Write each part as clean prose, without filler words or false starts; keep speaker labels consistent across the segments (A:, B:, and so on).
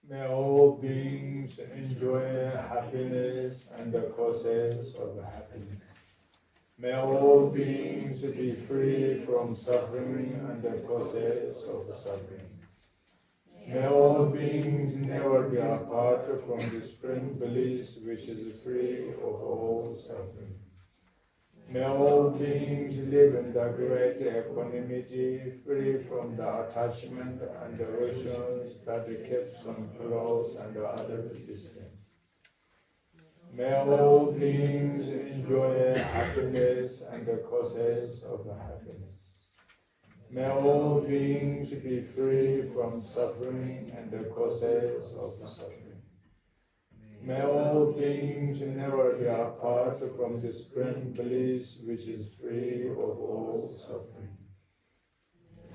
A: May all beings enjoy happiness and the causes of happiness. May all beings be free from suffering and the causes of suffering. May all beings never be apart from the spring bliss which is free of all suffering. May all beings live in the great equanimity, free from the attachment and aversions that keep some close and others distant. May all beings enjoy happiness and the causes of happiness. May all beings be free from suffering and the causes of suffering. May all beings never be apart from the supreme bliss which is free of all suffering.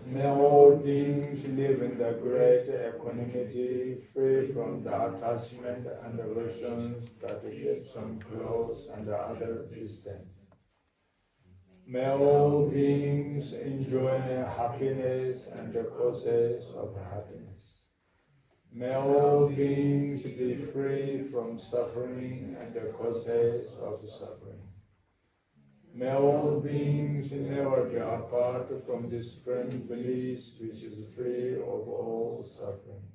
A: May all beings live in the great equanimity, free from the attachment and aversions that keep some close and others distant. May all beings enjoy happiness and the causes of happiness. May all beings be free from suffering and the causes of suffering. May all beings never be apart from this supreme bliss which is free of all suffering.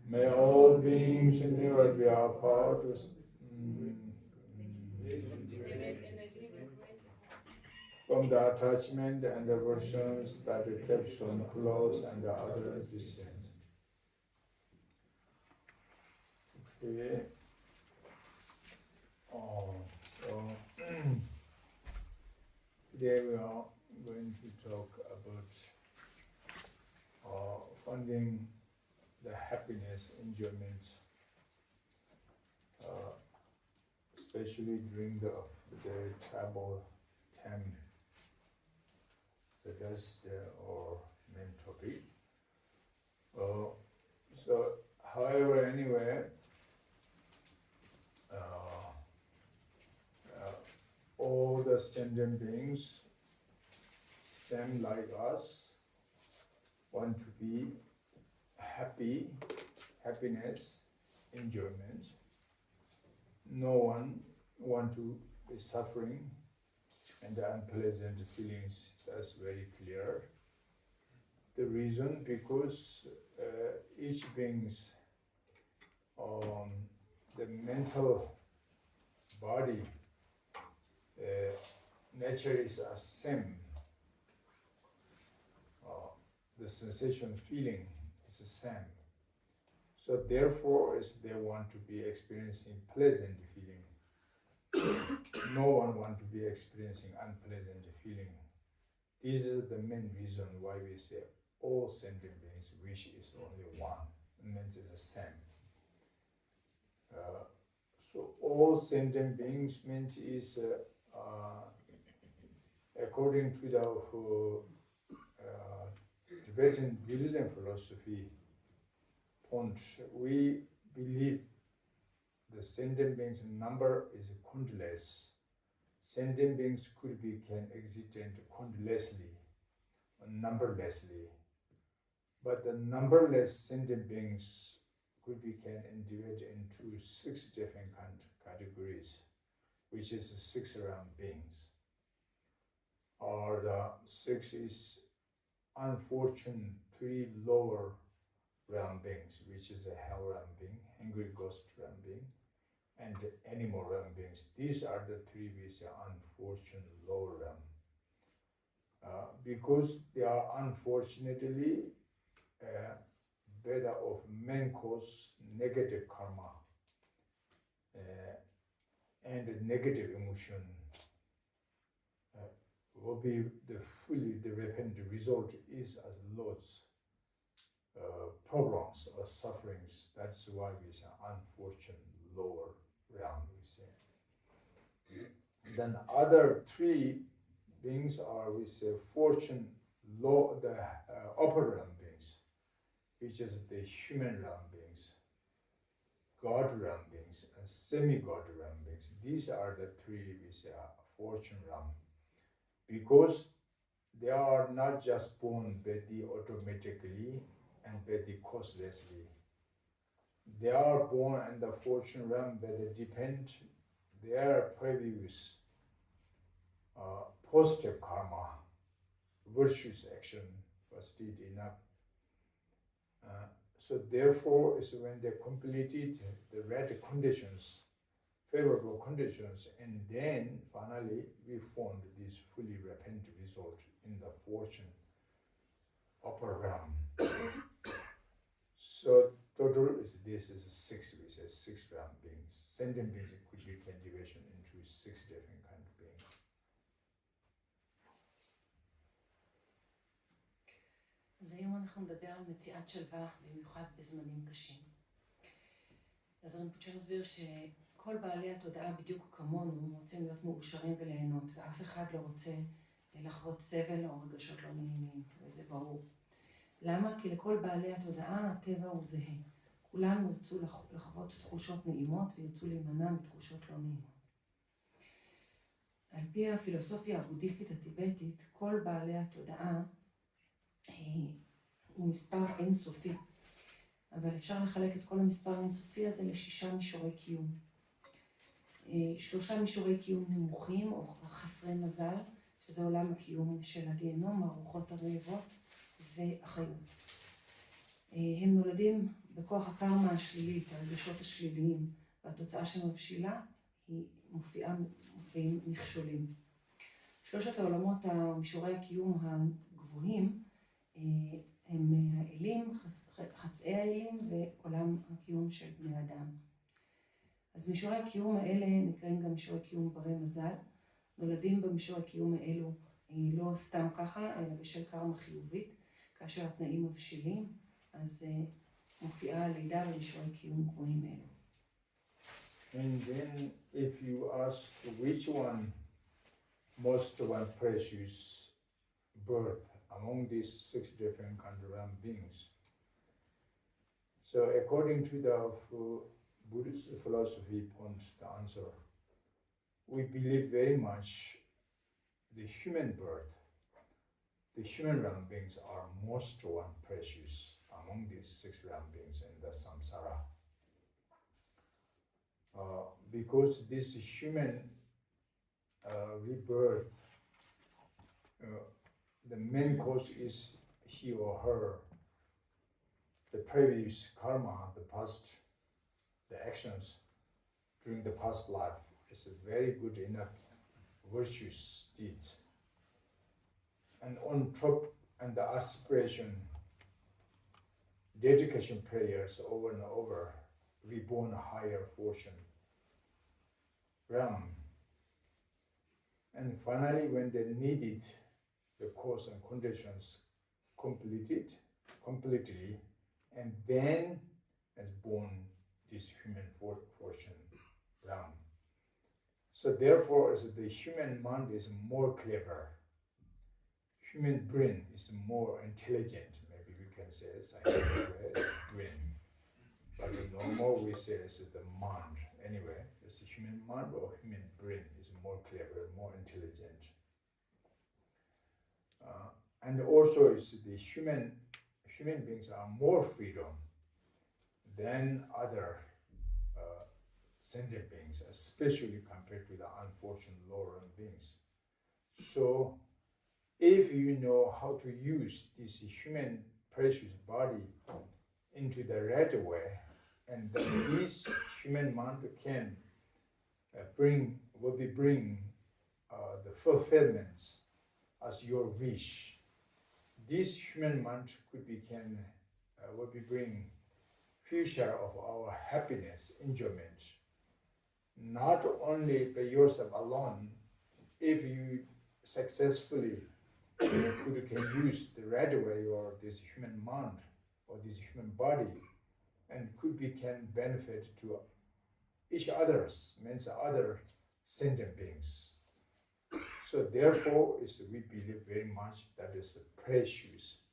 A: May all beings never be apart from the attachment and aversions that keep some close and the other distant. Okay. Today we are going to talk about finding the happiness, enjoyment, especially during the travel time. So that's our main topic. However, anyway, all the sentient beings, same like us, want to be happy, happiness, enjoyment. No one want to be suffering and unpleasant feelings. That's very clear. The reason, because each being's the mental body nature is the same. The sensation, feeling is the same. So therefore, they want to be experiencing pleasant feeling. No one want to be experiencing unpleasant feeling. This is the main reason why we say all sentient beings wish is only one. It means it's the same. So all sentient beings meant is according to the Tibetan Buddhism philosophy point, we believe the sentient beings number is countless. Sentient beings can exist countlessly, numberlessly. But the numberless sentient beings can divide into 6 different categories, which is 6 realm beings. Or the 6 is unfortunate 3 lower realm beings, which is a hell realm being, angry ghost realm being, and animal realm beings. These are the 3 we say unfortunate lower realm. Because they are unfortunately better of main cause negative karma and negative emotion will be the repentant result is as lots problems or sufferings. That's why we say unfortunate lower realm, we say. Then other 3 beings are, we say, fortune low, the upper realm beings, which is the human realm beings, God realm beings, and semi-God realm beings. These are the 3 we say fortune realm, because they are not just born body automatically and body causelessly. They are born in the fortune realm, but they depend their previous positive karma, virtuous action was did enough. So therefore, is when they completed the right conditions, favorable conditions, and then finally we found this fully repentant result in the fortune upper realm. So total is this is six, we say six realm beings. Sentient beings could be division into six different kind of beings.
B: אז היום אנחנו נדבר על מציאת שלווה, במיוחד בזמנים קשים. אז רינפוצ'ה מסביר שכל בעלי התודעה בדיוק כמונו רוצים להיות מאושרים וליהנות, ואף אחד לא רוצה לחוות סבל או רגשות לא נעימים, וזה ברור. למה? כי לכל בעלי התודעה הטבע הוא זהה. כולם ירצו לחוות תחושות נעימות וירצו להימנע מתחושות לא נעימות. על פי הפילוסופיה הבודהיסטית הטיבטית, כל בעלי התודעה הוא מספר אינסופי. אבל אפשר לחלק את כל המספר האינסופי הזה ל6 מישורי קיום. 3 מישורי קיום נמוכים או חסרי מזל, שזה עולם הקיום של הגיהנום, הרוחות הרעבות והחיות. הם נולדים בכוח הקרמה השלילית, הרגשות השליליים, והתוצאה שמבשילה היא מופיעים מכשולים. 3 העולמות, מישורי הקיום הגבוהים, הם האלים, חצאי האלים ועולם הקיום של בני אדם. אז מישורי הקיום האלה נקראים גם מישורי קיום ברי מזל. נולדים במישורי הקיום האלו לא סתם ככה, אלא בשל קרמה חיובית. כאשר התנאים מבשילים, אז מופיעה הלידה במישורי קיום גבוהים אלו.
A: And then if you ask which one most one precious birth among these 6 different kind of realm beings. So according to the Buddhist philosophy points the answer, we believe very much the human birth, the human realm beings are most one precious among these 6 realm beings in the samsara. Because this human rebirth, the main cause is he or her, the previous karma, the past, the actions during the past life is a very good enough virtuous deeds. And on top, and the aspiration, dedication prayers over and over, reborn a higher fortune realm. And finally, when they needed the cause and conditions completely, and then is born this human fortune realm. So therefore, as the human mind is more clever, human brain is more intelligent, maybe we can say scientific brain. But in normal we say it's the mind. Anyway, it's the human mind or human brain is more clever, more intelligent. And also it's the human beings are more freedom than other sentient beings, especially compared to the unfortunate lower beings. So if you know how to use this human precious body into the right way, and then this human mind can bring the fulfillment as your wish. This human mind will bring future of our happiness, enjoyment. Not only by yourself alone, if you successfully can use the right way or this human mind or this human body, and can benefit to each others, means other sentient beings. So therefore, we believe very much that is a precious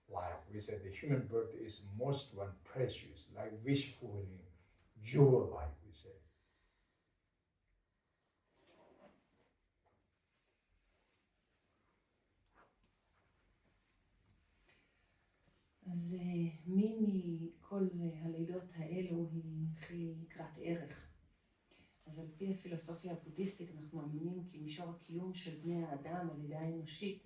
A: life. We say the human birth is most one precious, like wish fulfilling, jewel life, we say.
B: אז מי מכל הלידות האלו היא הכי יקרת ערך? אז על פי הפילוסופיה הבודהיסטית אנחנו מאמינים כי מישור הקיום של בני האדם על ידי האנושית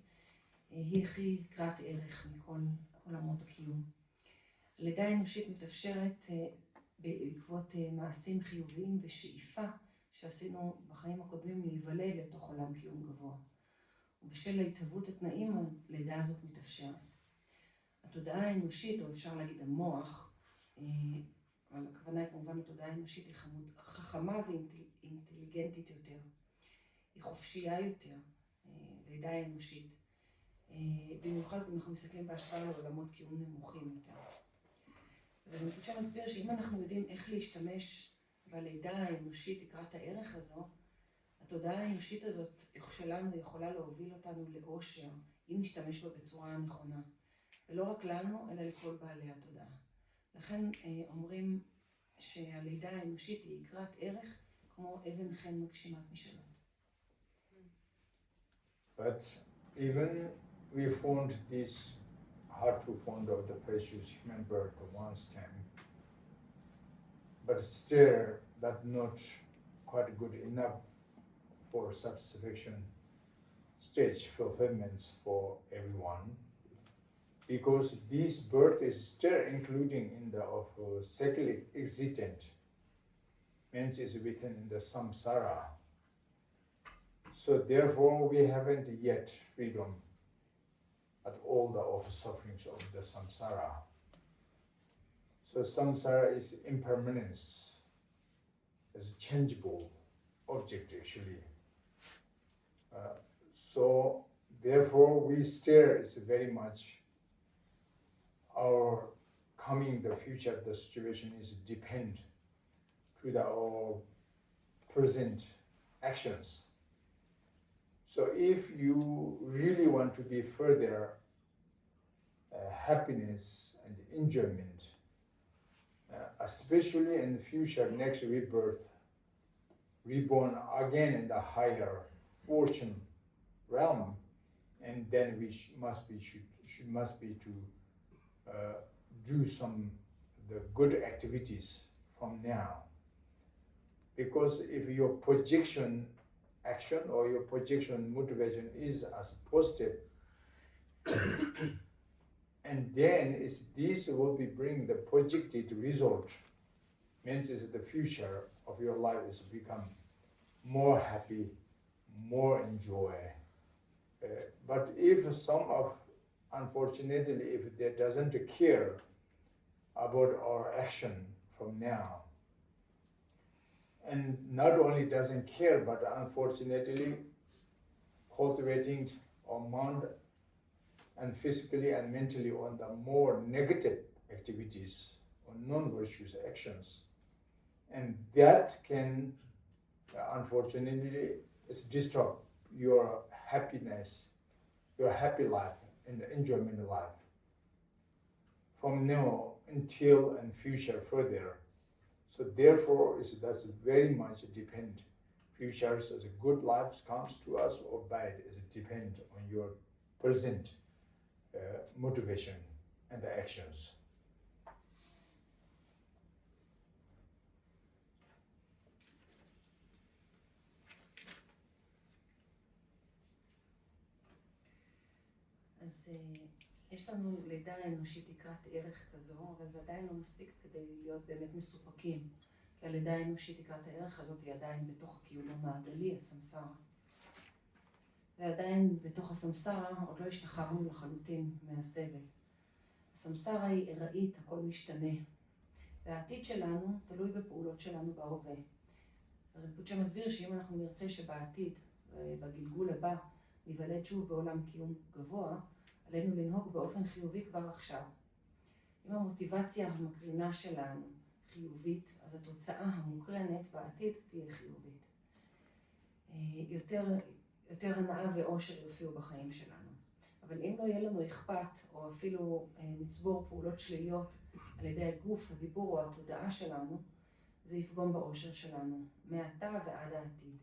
B: היא הכי יקרת ערך מכל עולמות הקיום. הלידה האנושית מתאפשרת בעקבות מעשים חיוביים ושאיפה שעשינו בחיים הקודמים להיוולד לתוך עולם קיום גבוה. ובשל התהוות התנאים הלידה הזאת מתאפשרת. התודעה האנושית, או אפשר להגיד המוח, אבל הכוונה היא כמובן לתודעה האנושית, היא חכמה ואינטליגנטית יותר. היא חופשייה יותר, לידה האנושית. במיוחד אם אנחנו מסתכלים בהשוואה לעולמות קיום נמוכים יותר. ורינפוצ'ה מסביר שאם אנחנו יודעים איך להשתמש בלידה האנושית לקראת הערך הזו, התודעה האנושית הזאת שלנו יכולה להוביל אותנו לאושר, אם נשתמש בה בצורה הנכונה. ולא רק לנו, אלא לכל בעלי התודעה. לכן אומרים שהלידה האנושית היא יקרת ערך כמו אבן חן מגשימת משלות.
A: But even we found this hard to find of the precious human birth once time, but still that not quite good enough for satisfaction stage fulfillments for everyone, because this birth is still including in the of cyclic existence, means is within the samsara. So therefore we haven't yet freedom at all the of sufferings of the samsara. So samsara is impermanence, is a changeable object actually. So therefore we stare is very much our coming the future, the situation is depend to the our present actions. So if you really want to be further happiness and enjoyment, especially in the future, next rebirth, reborn again in the higher fortune realm, and then we must be to do some the good activities from now. Because if your projection action or your projection motivation is as positive, and then this will be bring the projected result, means is the future of your life is become more happy, more enjoy. But if some of, unfortunately, if they doesn't care about our action from now, and not only doesn't care, but unfortunately cultivating our mind and physically and mentally on the more negative activities or non-virtuous actions. And that can, unfortunately, disturb your happiness, your happy life and enjoyment life from now until and future further. So therefore, it does very much depend. Futures as a good life comes to us or bad, is depend on your present motivation and the actions.
B: אז יש לנו לידה אנושית לקראת ערך כזו, אבל זה עדיין לא מספיק כדי להיות באמת מסופקים. כי הלידה האנושית לקראת הערך הזאת היא עדיין בתוך הקיום המעגלי, הסמסרה. ועדיין בתוך הסמסרה עוד לא השתחררנו לחלוטין מהסבל. הסמסרה היא ארעית, הכל משתנה. והעתיד שלנו תלוי בפעולות שלנו בהווה. רינפוצ'ה מסביר שאם אנחנו נרצה שבעתיד, בגלגול הבא, ניוולד שוב בעולם קיום גבוה, עלינו לנהוג באופן חיובי כבר עכשיו. אם המוטיבציה המקרינה שלנו חיובית, אז התוצאה המוקרנת בעתיד תהיה חיובית. יותר הנאה ואושר יופיעו בחיים שלנו. אבל אם לא יהיה לנו אכפת, או אפילו נצבור פעולות שליליות על ידי הגוף, הדיבור או התודעה שלנו, זה יפגום באושר שלנו, מעתה ועד העתיד.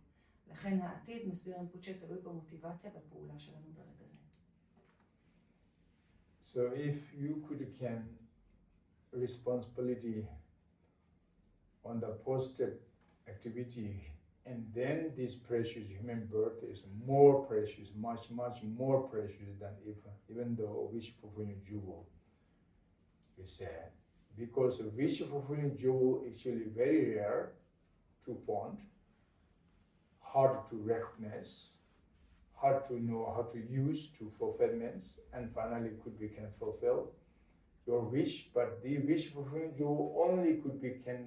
B: לכן העתיד, מסביר רינפוצ'ה, תלוי במוטיבציה בפעולה שלנו ברגע זה.
A: So if you could can responsibility on the positive activity, and then this precious human birth is more precious, much more precious than even the wish fulfilling jewel, we say. Because wish fulfilling jewel actually very rare to find, hard to recognize, hard to know how to use to fulfillments, and finally could be can fulfill your wish, but the wish fulfilling you only could be can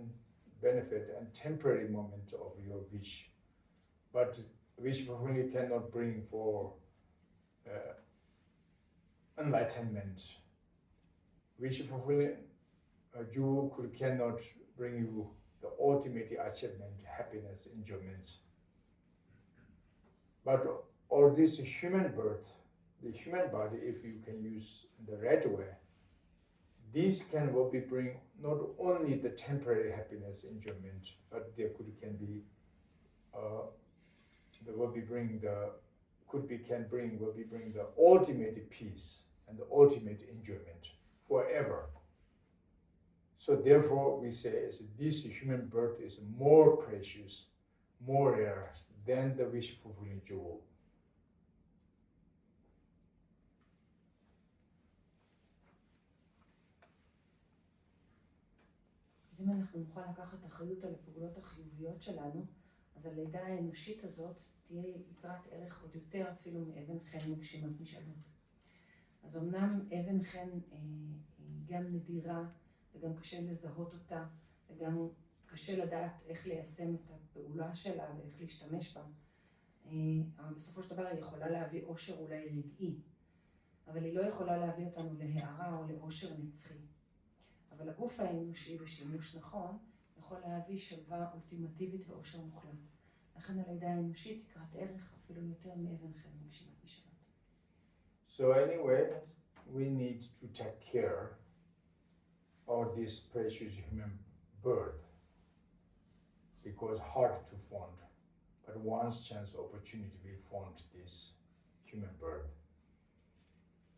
A: benefit and temporary moment of your wish, but wish fulfilling cannot bring for enlightenment. Wish fulfilling you cannot bring you the ultimate achievement, happiness, enjoyment. But all this human birth, the human body, if you can use the right way, these can will be bring not only the temporary happiness, enjoyment, but there can be will be bring the ultimate peace and the ultimate enjoyment forever. So therefore we say this human birth is more precious, more rare than the wish fulfilling jewel.
B: אז אם אנחנו נוכל לקחת אחריות על הפעולות החיוביות שלנו, אז הלידה האנושית הזאת תהיה יקרת ערך עוד יותר אפילו מאבן חן מגשימת משאלות. אז אמנם אבן חן היא גם נדירה וגם קשה לזהות אותה וגם קשה לדעת איך ליישם את הפעולה שלה ואיך להשתמש בה. אבל בסופו של דבר היא יכולה להביא אושר אולי רגעי, אבל היא לא יכולה להביא אותנו להערה או לאושר נצחי. אבל הגוף האנושי בשימוש נכון יכול להביא שלווה אולטימטיבית ואושר מוחלט. לכן הלידה האנושית יקרת ערך אפילו יותר מאבן חן מגשימת משאלות.
A: So anyway, we need to take care of this precious human birth because hard to find, but once chance opportunity we found this human birth.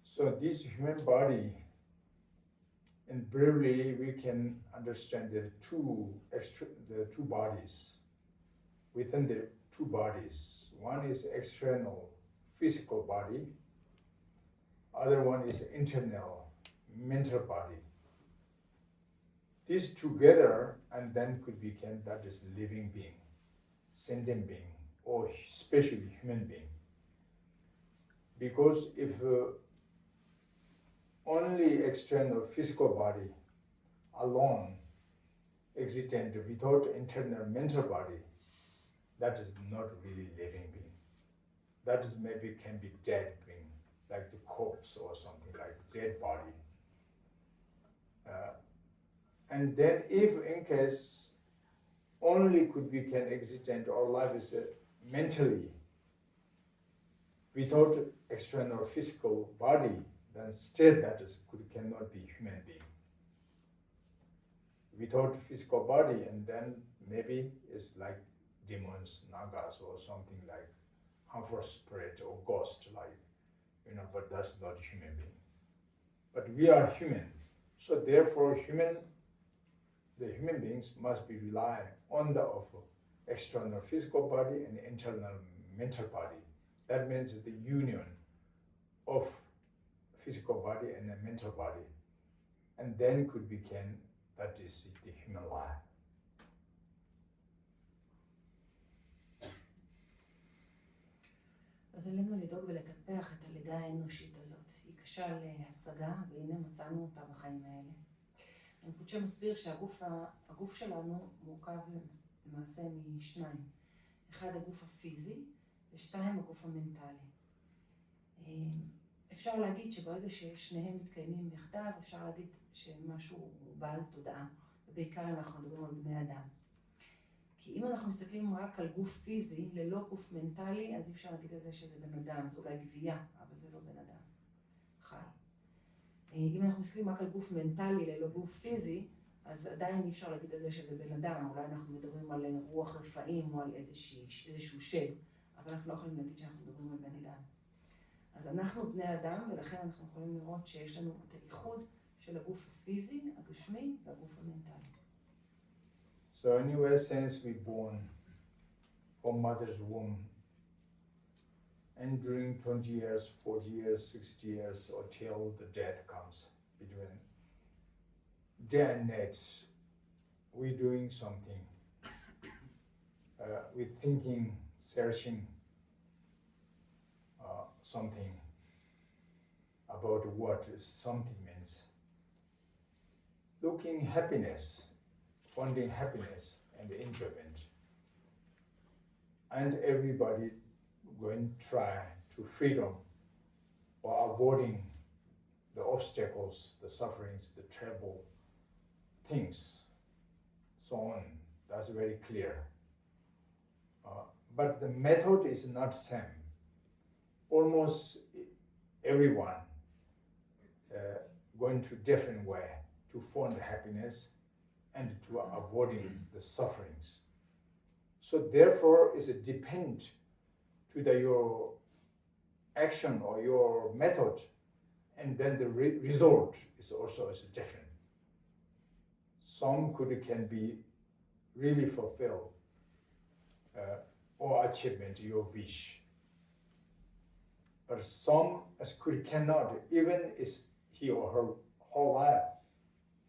A: So this human body, and briefly we can understand the two bodies. Within the two bodies, one is external physical body, other one is internal mental body. These together and then could become that is living being, sentient being, or especially human being. Because if only external physical body alone existent without internal mental body, that is not really living being. That is maybe can be dead being, like the corpse or something like dead body. And then if in case only could be can existent or life is mentally without external physical body, then still that is cannot be human being. Without physical body, and then maybe it's like demons, nagas, or something like harmful spirit or ghost, like, but that's not human being. But we are human, so therefore the human beings must be relying on the external physical body and internal mental body. That means the union of physical body and the mental body, and then could become that is the human life.
B: אז עלינו לדאוג ולטפח את הלידה האנושית הזאת. היא קשה להשגה, והנה מצאנו אותה בחיים האלה. רינפוצ'ה מסביר שהגוף שלנו מורכב למעשה משניים. אחד הגוף הפיזי, ושתיים הגוף המנטלי. אפשר להגיד שברגע ששניהם מתקיימים יחדיו, אפשר להגיד שמשהו הוא בעל תודעה, ובעיקר אם אנחנו מדברים על בני אדם. כי אם אנחנו מסתכלים רק על גוף פיזי, ללא גוף מנטלי, אז אי אפשר להגיד על זה שזה בן אדם, זה אולי גבייה, אבל זה לא בן אדם חי. אם אנחנו מסתכלים רק על גוף מנטלי ללא גוף פיזי, אז עדיין אי אפשר להגיד על זה שזה בן אדם, אולי אנחנו מדברים על רוח רפאים או על איזשהו שד, אבל אנחנו לא יכולים להגיד שאנחנו מדברים על בן אדם. אז אנחנו בני אדם, ולכן אנחנו יכולים לראות שיש לנו את האיחוד של הגוף הפיזי, הגשמי והגוף המנטלי.
A: So anyway, since we born from mother's womb, and during 20 years, 40 years, 60 years, or till the death comes, between day and night, we doing something. We're thinking searching something about what something means. Looking happiness, finding happiness and enjoyment. And everybody going to try to freedom or avoiding the obstacles, the sufferings, the trouble, things, so on. That's very clear. But the method is not same. Almost everyone going to different way to find happiness and to avoiding the sufferings. So therefore, it's depend to your action or your method, and then the result is also different. Some can be really fulfilled or achievement your wish, but some cannot, even is he or her whole life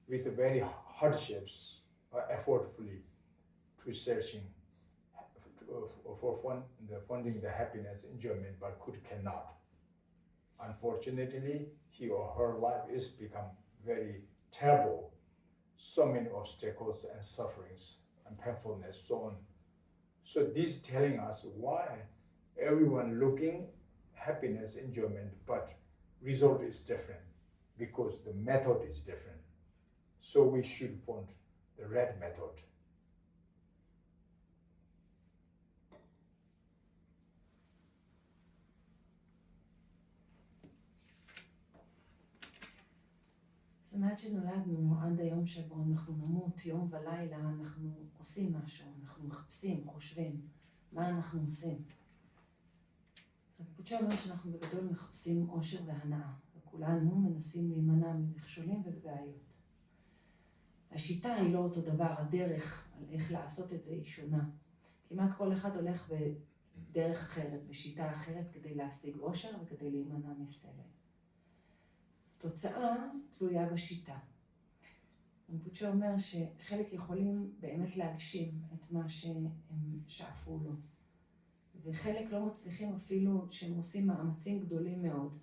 A: with very hardships or effortfully to searching for finding the happiness, enjoyment, but cannot. Unfortunately, he or her life is become very terrible. So many obstacles and sufferings and painfulness, so on. So this telling us why everyone looking happiness, enjoyment, but result is different because the method is different. So we should find the right method.
B: זאת אומרת שנולדנו עד היום שבו אנחנו נמות, יום ולילה אנחנו עושים משהו, אנחנו מחפשים, חושבים, מה אנחנו עושים. אז רינפוצ'ה אומר שאנחנו בגדול מחפשים אושר והנאה, וכולנו מנסים להימנע ממכשולים ובבעיות. השיטה היא לא אותו דבר, הדרך על איך לעשות את זה היא שונה. כמעט כל אחד הולך בדרך אחרת, בשיטה אחרת, כדי להשיג אושר וכדי להימנע מסבל. תוצאה תלויה בשיטה. רינפוצ'ה אומר שחלק יכולים באמת להגשים את מה שהם שאפו לו, וחלק לא מצליחים אפילו שהם עושים מאמצים גדולים מאוד,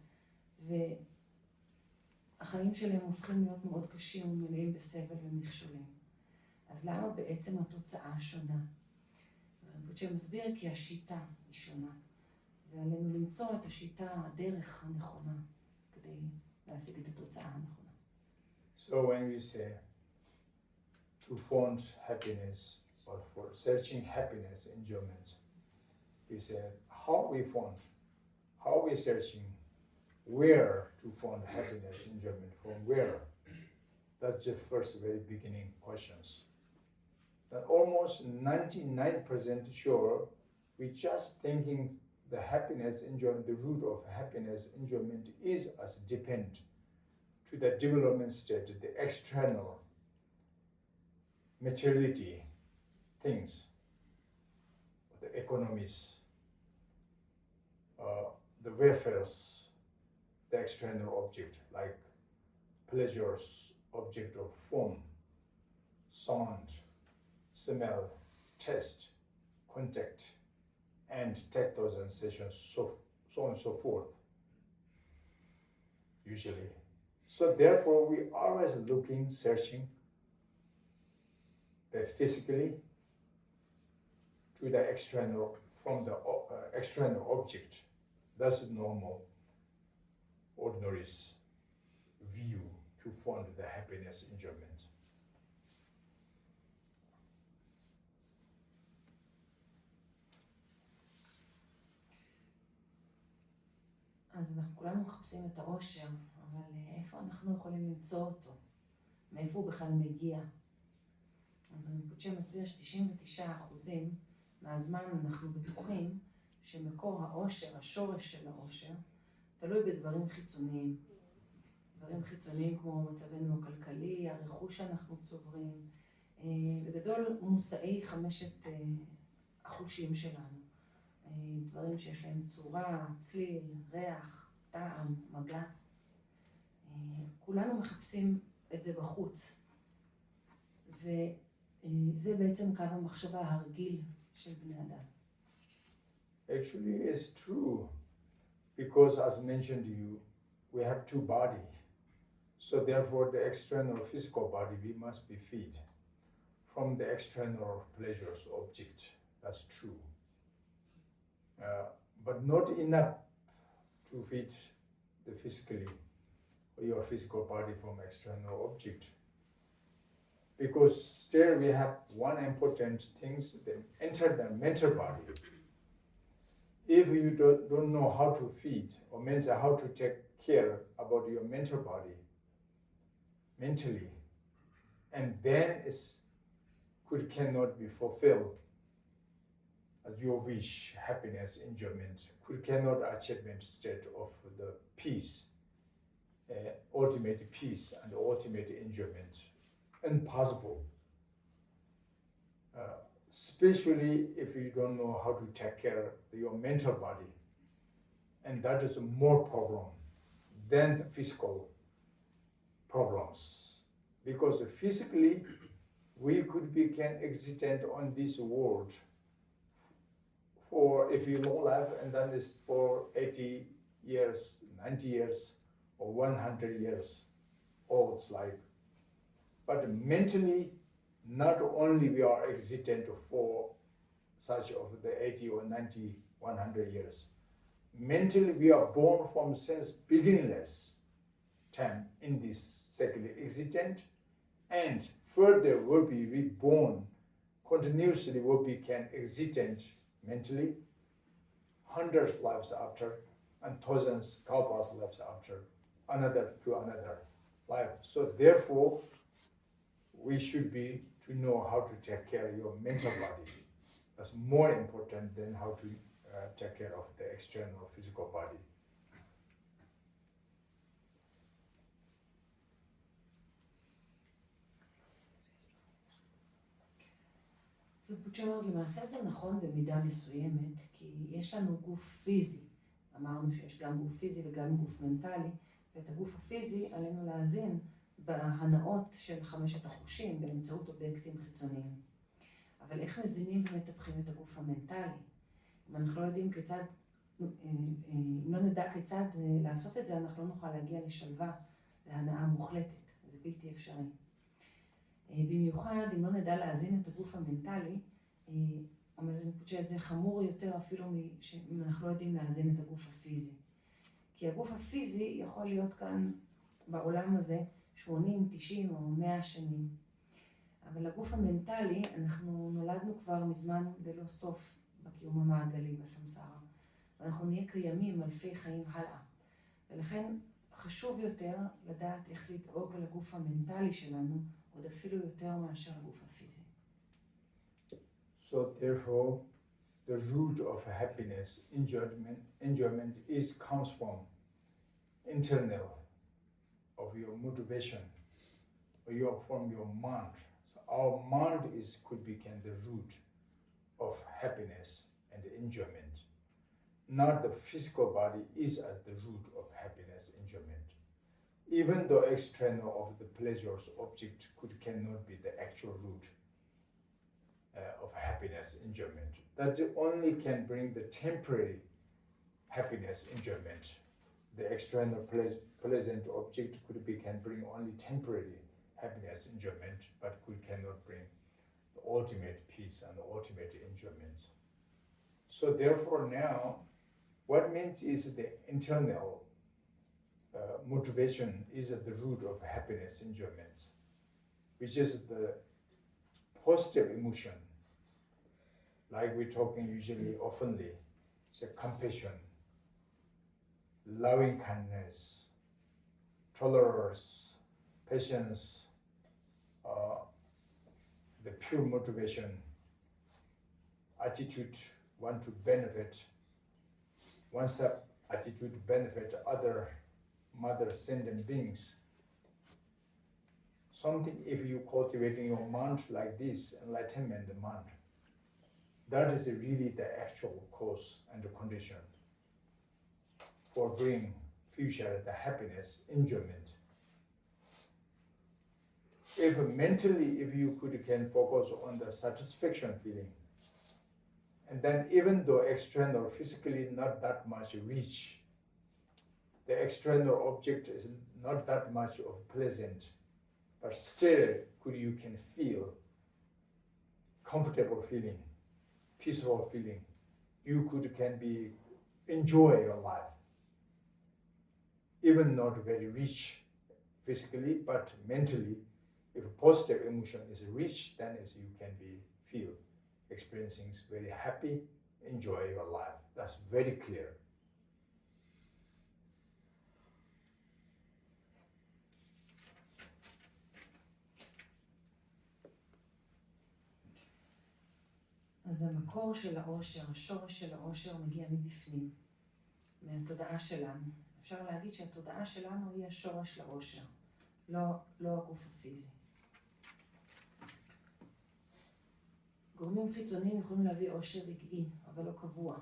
B: והחיים שלהם הופכים להיות מאוד קשים ומלאים בסבל ומכשולים. אז למה בעצם התוצאה שונה? רינפוצ'ה מסביר כי השיטה היא שונה, ועלינו למצוא את השיטה, הדרך הנכונה, כדי להשיג את התוצאה הנכונה.
A: So when we say to find happiness or for searching happiness, enjoyment, we say how we find, how we searching, where to find happiness, enjoyment, from where. That's the first very beginning questions. That almost 99% sure we just thinking the happiness, enjoyment, the root of happiness, enjoyment is as depend to the development state, the external materiality things, the economies, the welfares, the external object like pleasures, object of form, sound, smell, taste, contact, and tactile sensations, so on and so forth, usually. So therefore, we always looking, searching physically to the external, from the external object. That's normal, ordinary view to find the happiness, enjoyment.
B: אז אנחנו כולנו מחפשים את האושר, אבל איפה אנחנו יכולים למצוא אותו? מאיפה הוא בכלל מגיע? אז רינפוצ'ה מסביר ש99% מהזמן אנחנו בטוחים שמקור האושר, השורש של האושר, תלוי בדברים חיצוניים. דברים חיצוניים כמו מצבנו הכלכלי, הרכוש שאנחנו צוברים, בגדול מושאי 5 החושים שלנו. דברים שיש להם צורה, צליל, ריח, טעם, מגע. כולנו מחפשים את זה בחוץ. וזה בעצם קו המחשבה הרגיל של בני אדם.
A: Actually, it's true, because as mentioned to you, we have two bodies. So therefore, the external physical body, we must be fed from the external pleasures object. That's true. But not enough to feed the physically, or your physical body from external object. Because still we have one important thing, that enter the mental body. If you don't know how to feed, or means how to take care about your mental body, mentally, and then cannot be fulfilled as your wish, happiness, enjoyment, cannot achievement state of the peace, ultimate peace and ultimate enjoyment. Impossible. Especially if you don't know how to take care of your mental body. And that is more problem than the physical problems. Because physically, we could become existent on this world for, if you long life, and then it's for 80 years, 90 years, or 100 years old, it's like. But mentally, not only we are existent for such of the 80 or 90, 100 years. Mentally, we are born from since beginningless time in this secular existent, and further will be reborn continuously, will become existent mentally, hundreds lives after, and thousands, kalpas lives after, another to another life. So therefore, we should be to know how to take care of your mental body. That's more important than how to take care of the external physical body.
B: אז רינפוצ'ה אומרת, למעשה זה נכון במידה מסוימת, כי יש לנו גוף פיזי. אמרנו שיש גם גוף פיזי וגם גוף מנטלי, ואת הגוף הפיזי עלינו להאזין בהנאות של 5 החושים באמצעות אובייקטים חיצוניים. אבל איך מזינים ומטפחים את הגוף המנטלי? אם אנחנו לא יודעים כיצד, אם לא נדע כיצד לעשות את זה, אנחנו לא נוכל להגיע לשלווה, להנאה מוחלטת. זה בלתי אפשרי. במיוחד, אם לא נדע להזין את הגוף המנטלי, אומר רינפוצ'ה, זה חמור יותר אפילו אם אנחנו לא יודעים להזין את הגוף הפיזי. כי הגוף הפיזי יכול להיות כאן בעולם הזה 80, 90 או 100 שנים. אבל הגוף המנטלי, אנחנו נולדנו כבר מזמן ללא סוף בקיום המעגלי, בסמסרה. ואנחנו נהיה קיימים אלפי חיים הלאה. ולכן חשוב יותר לדעת איך לדאוג על הגוף המנטלי שלנו, עוד אפילו יותר מאשר הגוף הפיזי.
A: So therefore, the root of happiness, enjoyment comes from internal of your motivation, or from your mind. So our mind could become the root of happiness and enjoyment. Not the physical body is as the root of happiness, enjoyment. Even though external of the pleasures object cannot be the actual root of happiness, enjoyment. That only can bring the temporary happiness, enjoyment. The external pleasant object can bring only temporary happiness, enjoyment, but cannot bring the ultimate peace and the ultimate enjoyment. So therefore now, what means is the internal motivation is at the root of happiness, enjoyment, which is the positive emotion, like we're talking usually oftenly. It's a compassion, loving kindness, tolerance, patience, the pure motivation, attitude, want to benefit, wants that attitude to benefit other mother sentient beings. Something, if you cultivating your mind like this, enlightenment mind, that is really the actual cause and the condition for bringing future the happiness, enjoyment. If mentally, if you can focus on the satisfaction feeling, And then even though external, physically not that much rich, the external object is not that much of pleasant, but still you can feel comfortable feeling, peaceful feeling. You can be enjoy your life. Even not very rich physically, but mentally, if positive emotion is rich, then you can feel experiencing very happy, enjoy your life. That's very clear.
B: אז המקור של העושר, השורש של העושר מגיע מבפנים, מהתודעה שלנו. אפשר להגיד שהתודעה שלנו היא השורש לעושר, לא הגוף הפיזי. גורמים חיצוניים יכולים להביא עושר רגעי, אבל לא קבוע.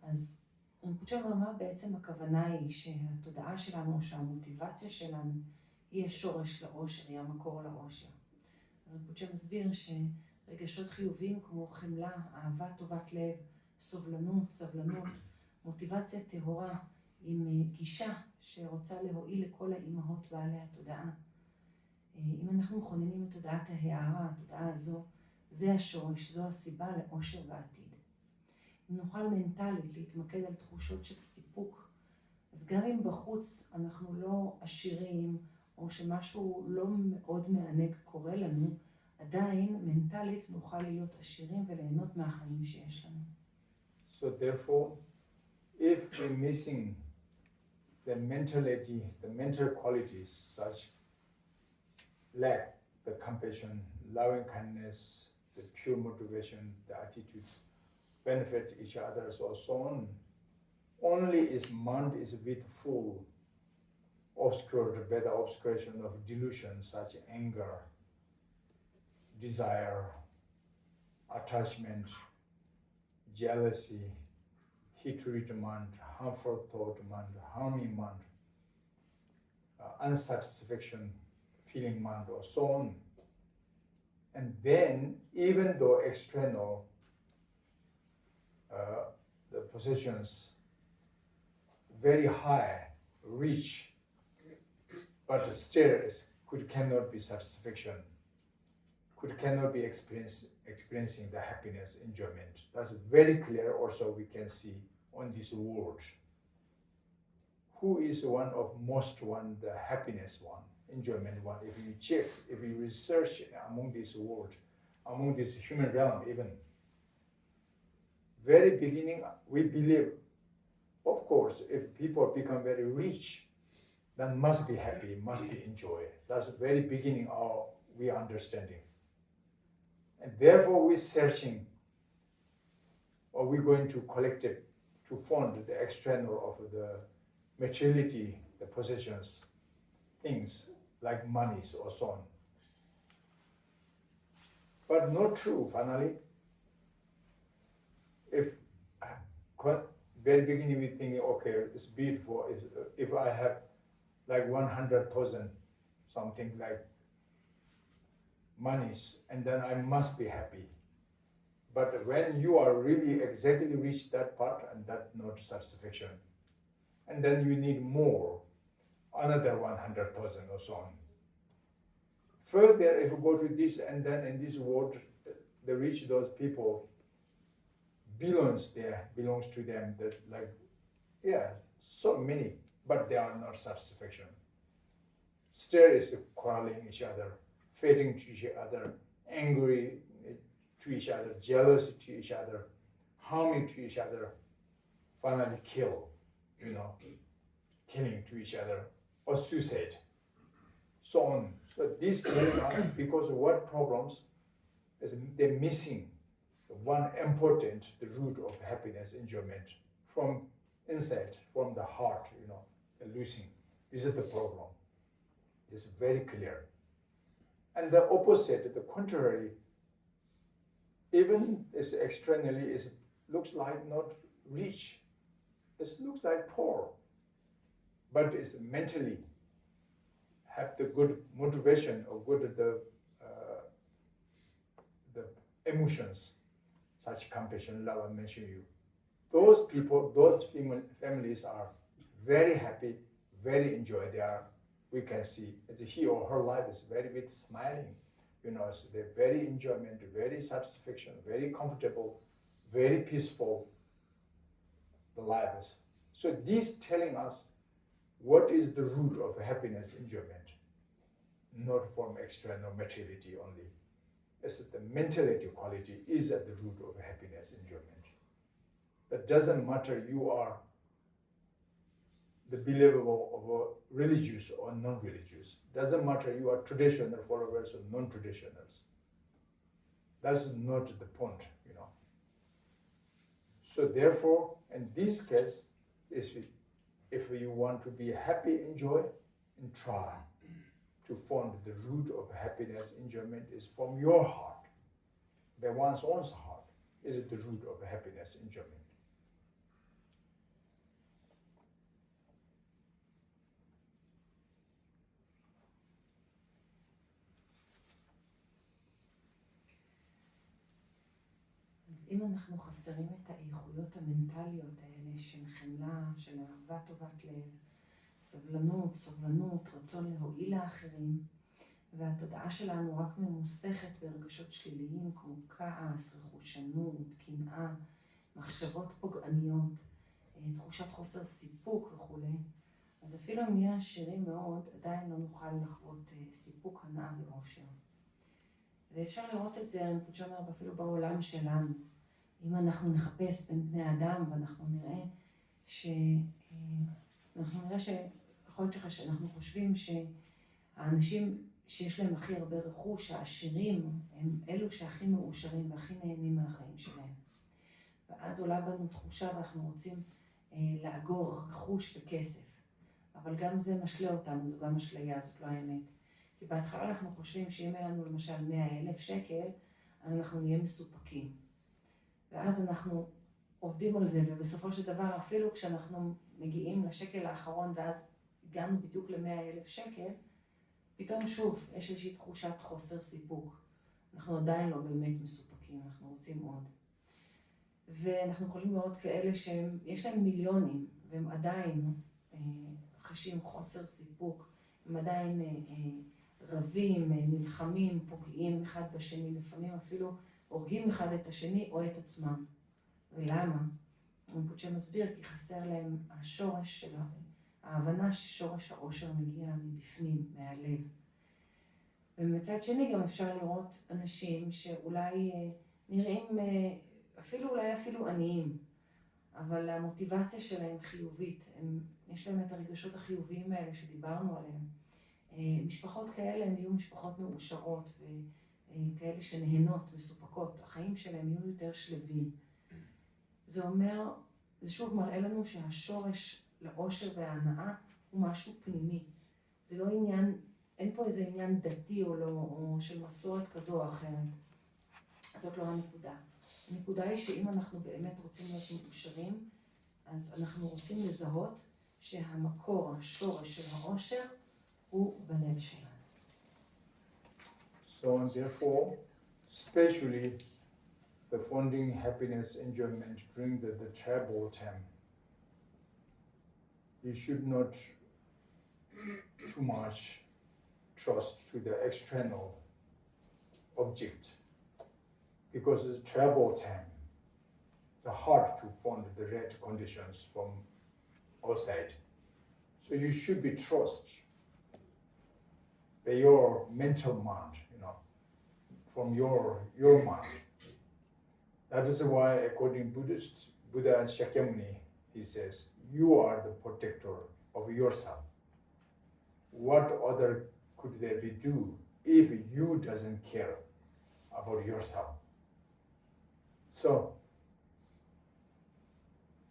B: אז רינפוצ'ה אמר בעצם הכוונה היא שהתודעה שלנו, שהמוטיבציה שלנו, היא השורש לעושר, היא המקור לעושר. רינפוצ'ה מסביר רגשות חיוביים כמו חמלה, אהבה, טובת לב, סובלנות, סבלנות, מוטיבציה טהורה עם גישה שרוצה להועיל לכל האימהות בעלי התודעה. אם אנחנו מכוננים את תודעת ההערה, התודעה הזו, זה השורש, זו הסיבה לאושר בעתיד. אם נוכל מנטלית להתמקד על תחושות של סיפוק, אז גם אם בחוץ אנחנו לא עשירים או שמשהו לא מאוד מענג קורה לנו, עדיין מנטלית נוכל להיות עשירים וליהנות מהחיים שיש לנו.
A: So therefore, if we're missing the mentality, the mental qualities such lack the compassion, loving kindness, the pure motivation, the attitude, benefit each other, or so on, only its mind is a bit full, obscured by the obscuration of delusion such anger, desire, attachment, jealousy, hatred mind, harmful thought mind, harming mind, unsatisfaction feeling mind, or so on. And then, even though external the possessions very high, rich, but still cannot be satisfaction, cannot be experiencing the happiness, enjoyment. That's very clear also we can see on this world. Who is one of most one, the happiness one, enjoyment one? If you check, if you research among this world, among this human realm even, very beginning we believe, of course, if people become very rich, then must be happy, must be enjoy. That's the very beginning of we understanding. And therefore we're searching, or we're going to collect it to fund the external of the materiality, the possessions, things like monies or so on. But not true, finally. If very beginning we think, okay, it's beautiful. If I have like 100,000, something like monies, and then I must be happy. But when you are really exactly reach that part, and that not satisfaction, and then you need more, another 100,000 or so on. Further, if you go to this, and then in this world, they reach those people, belongs to them, that like, yeah, so many, but they are not satisfaction. Still is quarreling each other, fighting to each other, angry to each other, jealous to each other, harming to each other, finally kill, killing to each other, or suicide, so on. So this telling us because what problems is they're missing one important, the root of happiness, enjoyment, from inside, from the heart, the losing. This is the problem. It's very clear. And the opposite, the contrary, even is externally looks like not rich. It looks like poor, but it's mentally have the good motivation or good the emotions such compassion, love I mentioned you. Those people, those families are very happy, very enjoy. We can see that he or her life is very bit smiling. So they're very enjoyment, very satisfaction, very comfortable, very peaceful. The life is. So this telling us what is the root of happiness, enjoyment, not from external materiality only. It's the mentality quality is at the root of happiness, enjoyment. That doesn't matter you are the believer of religious or non-religious. Doesn't matter you are traditional followers or non-traditionals. That's not the point, So therefore, in this case, if you want to be happy, enjoy, and try to find the root of happiness, enjoyment is from your heart. The one's own heart is the root of happiness, enjoyment.
B: אז אם אנחנו חסרים את האיכויות המנטליות האלה של חמלה, של אהבה, טובת לב, סבלנות, סובלנות, רצון להועיל לאחרים, והתודעה שלנו רק ממוסכת ברגשות שליליים כמו כעס, רכושנות, קנאה, מחשבות פוגעניות, תחושת חוסר סיפוק וכו'. אז אפילו אם נהיה עשירים מאוד, עדיין לא נוכל לחוות סיפוק, הנאה ואושר. ואפשר לראות את זה, רינפוצ'ה אומר, אפילו בעולם שלנו. אם אנחנו נחפש בין בני אדם ואנחנו נראה יכול להיות שאנחנו חושבים שהאנשים שיש להם הכי הרבה רכוש, העשירים, הם אלו שהכי מאושרים והכי נהנים מהחיים שלהם. ואז עולה בנו תחושה ואנחנו רוצים לאגור רכוש וכסף. אבל גם זה משלה אותנו, זו גם משליה, זאת לא האמת. כי בהתחלה אנחנו חושבים שאם יהיה לנו למשל 100,000 שקל, אז אנחנו נהיה מסופקים. ואז אנחנו עובדים על זה, ובסופו של דבר אפילו כשאנחנו מגיעים לשקל האחרון, ואז הגענו בדיוק ל100,000 שקל, פתאום שוב יש איזושהי תחושת חוסר סיפוק. אנחנו עדיין לא באמת מסופקים, אנחנו רוצים עוד. ואנחנו יכולים לראות כאלה שיש להם מיליונים, והם עדיין חשים חוסר סיפוק, הם עדיין רבים, נלחמים, פוגעים אחד בשני, לפעמים אפילו הורגים אחד את השני או את עצמם. ולמה? רינפוצ'ה מסביר כי חסר להם השורש של ההבנה ששורש העושר מגיע מבפנים, מהלב. ומצד שני גם אפשר לראות אנשים שאולי נראים אפילו עניים, אבל המוטיבציה שלהם חיובית, יש להם את הרגשות החיוביים האלה שדיברנו עליהם. משפחות כאלה הם יהיו משפחות מאושרות וכאלה שנהנות, מסופקות, החיים שלהם יהיו יותר שלווים. זה אומר, זה שוב מראה לנו שהשורש לאושר וההנאה הוא משהו פנימי. זה לא עניין, אין פה איזה עניין דתי או לא, או של מסורת כזו או אחרת. זאת לא הנקודה. הנקודה היא שאם אנחנו באמת רוצים להיות מאושרים, אז אנחנו רוצים לזהות שהמקור, השורש של האושר, הוא בלב שלנו.
A: So therefore, especially the finding happiness, enjoyment during the trouble time, you should not too much trust to the external object, because it's trouble time. It's hard to find the right conditions from outside. So you should be trust by your mental mind, from your mind. That is why, according Buddhist Buddha Shakyamuni, he says, you are the protector of yourself. What other could there be do if you doesn't care about yourself? So,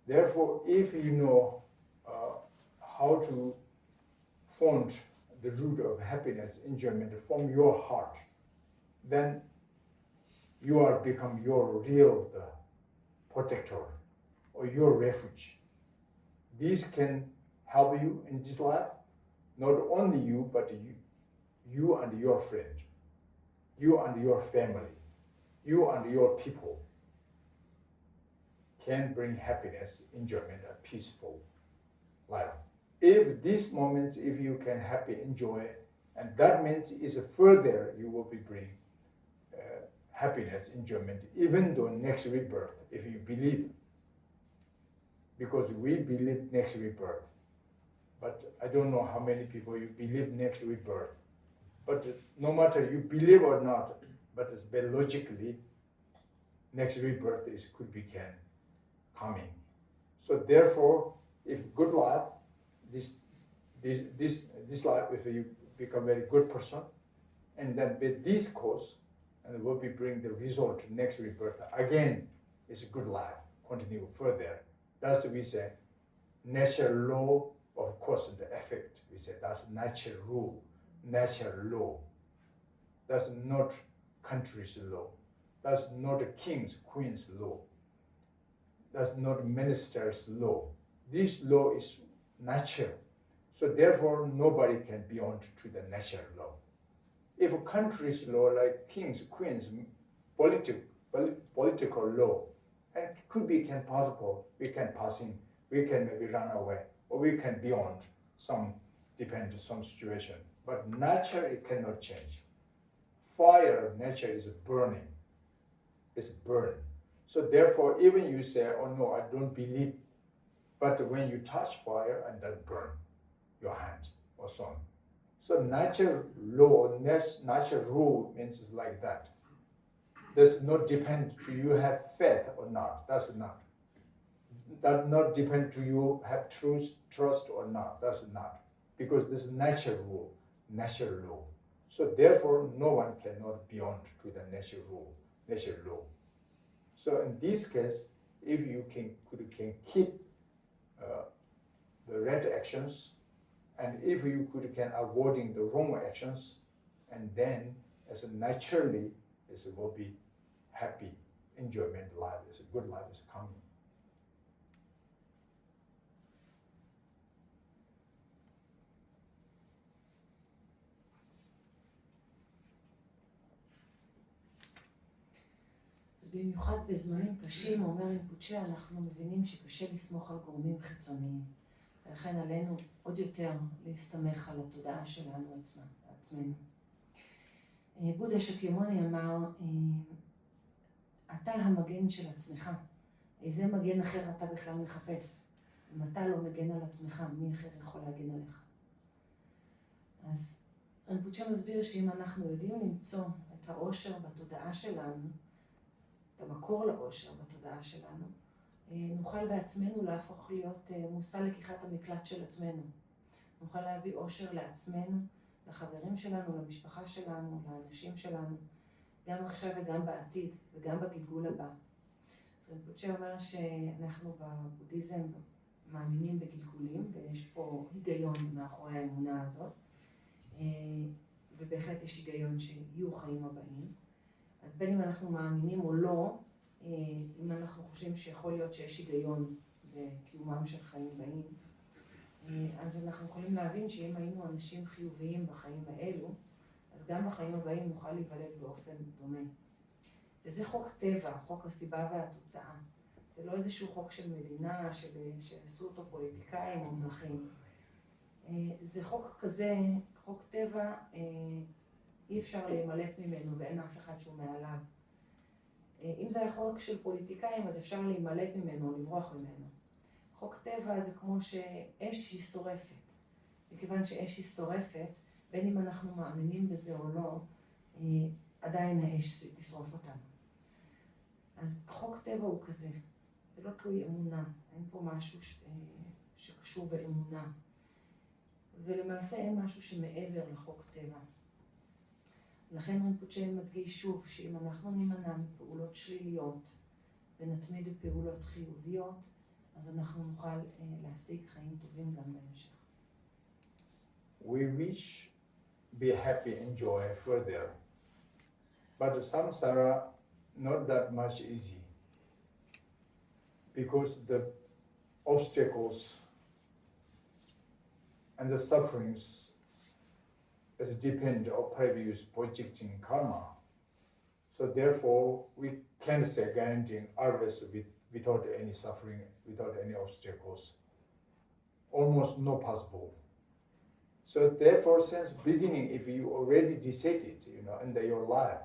A: therefore, if you know how to find the root of happiness, enjoyment from your heart, then you are become your real protector or your refuge. This can help you in this life, not only you, but you and your friend, you and your family, you and your people. can bring happiness, enjoyment, a peaceful life. If this moment, if you can happy, enjoy, and that means is further you will be bring happiness, enjoyment, even though next rebirth, if you believe, because we believe next rebirth. But I don't know how many people you believe next rebirth. But no matter you believe or not, but it's biologically, next rebirth could be coming. So therefore, if good life, this life, if you become very good person, and then with this course, and will be bring the result next rebirth again, it's a good life. Continue further. That's we say natural law. Of course, the effect we say that's natural rule, natural law. That's not country's law. That's not the king's, queen's law. That's not minister's law. This law is natural. So therefore, nobody can beyond to the natural law. If a country's law, like kings, queens, political law, and could be possible, we can pass in, we can maybe run away, or we can beyond some, depends some situation. But nature, it cannot change. Fire, nature is burning. It's burn. So therefore, even you say, oh no, I don't believe, but when you touch fire and that burn your hand or so on. So natural law, natural rule means it's like that. Does not depend to you have faith or not. That's not. That not depend to you have trust or not. That's not. Because this is natural rule, natural law. So therefore, no one cannot beyond to the natural rule, natural law. So in this case, if you can keep the right actions, and if you can avoiding the wrong actions, and then as a naturally, it will be happy, enjoyment life, it's a good life is coming.
B: במיוחד בזמנים קשים, אומר רינפוצ'ה, אנחנו מבינים שקשה לסמוך על גורמים חיצוניים. ולכן עלינו עוד יותר להסתמך על התודעה שלנו עצמנו. בודה שקימוני אמר, אתה המגן של עצמך. איזה מגן אחר אתה בכלל מחפש? אם אתה לא מגן על עצמך, מי אחר יכול להגן עליך? אז רינפוצ'ה מסביר שאם אנחנו יודעים למצוא את האושר בתודעה שלנו, את המקור לאושר בתודעה שלנו, נוכל בעצמנו להפוך להיות מושא לקיחת המקלט של עצמנו. נוכל להביא אושר לעצמנו, לחברים שלנו, למשפחה שלנו, לאנשים שלנו, גם עכשיו וגם בעתיד, וגם בגלגול הבא. אז רינפוצ'ה אומר שאנחנו בבודהיזם מאמינים בגלגולים, ויש פה היגיון מאחורי האמונה הזאת, ובהחלט יש היגיון שיהיו חיים הבאים. אז בין אם אנחנו מאמינים או לא, אם אנחנו חושבים שיכול להיות שיש היגיון בקיומם של חיים באים, אז אנחנו יכולים להבין שאם היינו אנשים חיוביים בחיים האלו, אז גם בחיים הבאים נוכל להיוולד באופן דומה. וזה חוק טבע, חוק הסיבה והתוצאה. זה לא איזשהו חוק של מדינה שעשו אותו פוליטיקאים או מלכים. זה חוק כזה, חוק טבע, אי אפשר להימלט ממנו ואין אף אחד שהוא מעליו. אם זה היה חוק של פוליטיקאים, אז אפשר להימלט ממנו, לברוח ממנו. חוק טבע זה כמו שאש היא שורפת. מכיוון שאש היא שורפת, בין אם אנחנו מאמינים בזה או לא, עדיין האש תשרוף אותנו. אז חוק טבע הוא כזה. זה לא תלוי אמונה. אין פה משהו שקשור באמונה. ולמעשה אין משהו שמעבר לחוק טבע. לכן רינפוצ'ה מדגיש שוב שאם אנחנו נימנע מפעולות שליליות ונתמיד בפעולות חיוביות, אז אנחנו נוכל להשיג חיים טובים גם בהמשך.
A: We wish be happy, enjoy further, but samsara not that much easy because the obstacles and the sufferings is depend on previous projecting karma. So therefore, we can't say guaranteeing always with without any suffering, without any obstacles. Almost no possible. So therefore, since beginning, if you already decided, under your life,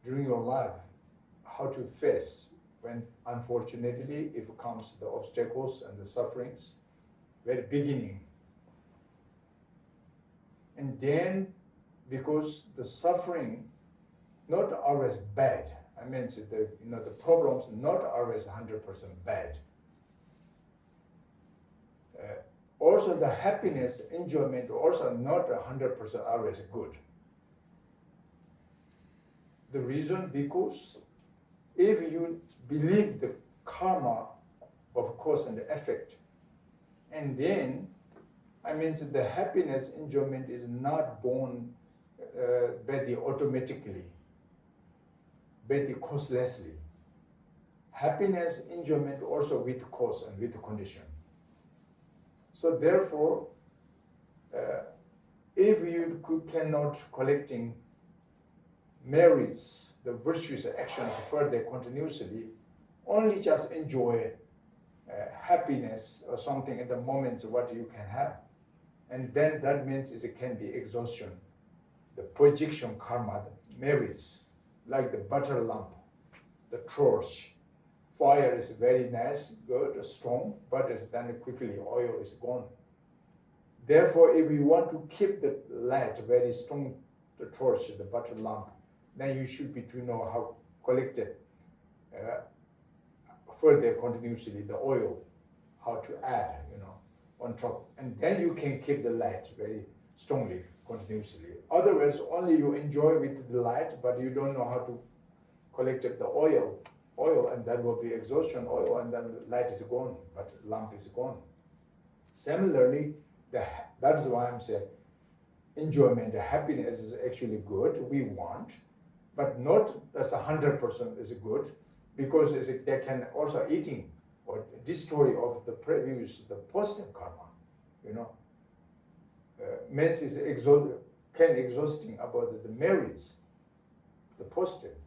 A: during your life, how to face when unfortunately if comes the obstacles and the sufferings, very beginning. And then, because the suffering not always bad, I mean the problems not always 100% bad. Also the happiness, enjoyment also not 100% always good. The reason because if you believe the karma of cause and effect, and then the happiness, enjoyment is not born very automatically, very causelessly. Happiness, enjoyment also with cause and with condition. So therefore, if you cannot collecting merits, the virtuous actions further continuously, only just enjoy happiness or something at the moment what you can have. And then that means it can be exhaustion. The projection karma, the merits, like the butter lamp, the torch. Fire is very nice, good, strong, but it's then quickly oil is gone. Therefore, if you want to keep the light very strong, the torch, the butter lamp, then you should be to know how collect it further continuously, the oil, how to add, on top. And then you can keep the light very strongly, continuously. Otherwise, only you enjoy with the light, but you don't know how to collect the oil, and that will be exhaustion oil, and then light is gone, but lamp is gone. Similarly, that's why I'm saying enjoyment, the happiness is actually good, we want, but not that's 100% is good, because they can also eating or destroy of the previous, the positive karma, means is exhausting about the merits, the positive.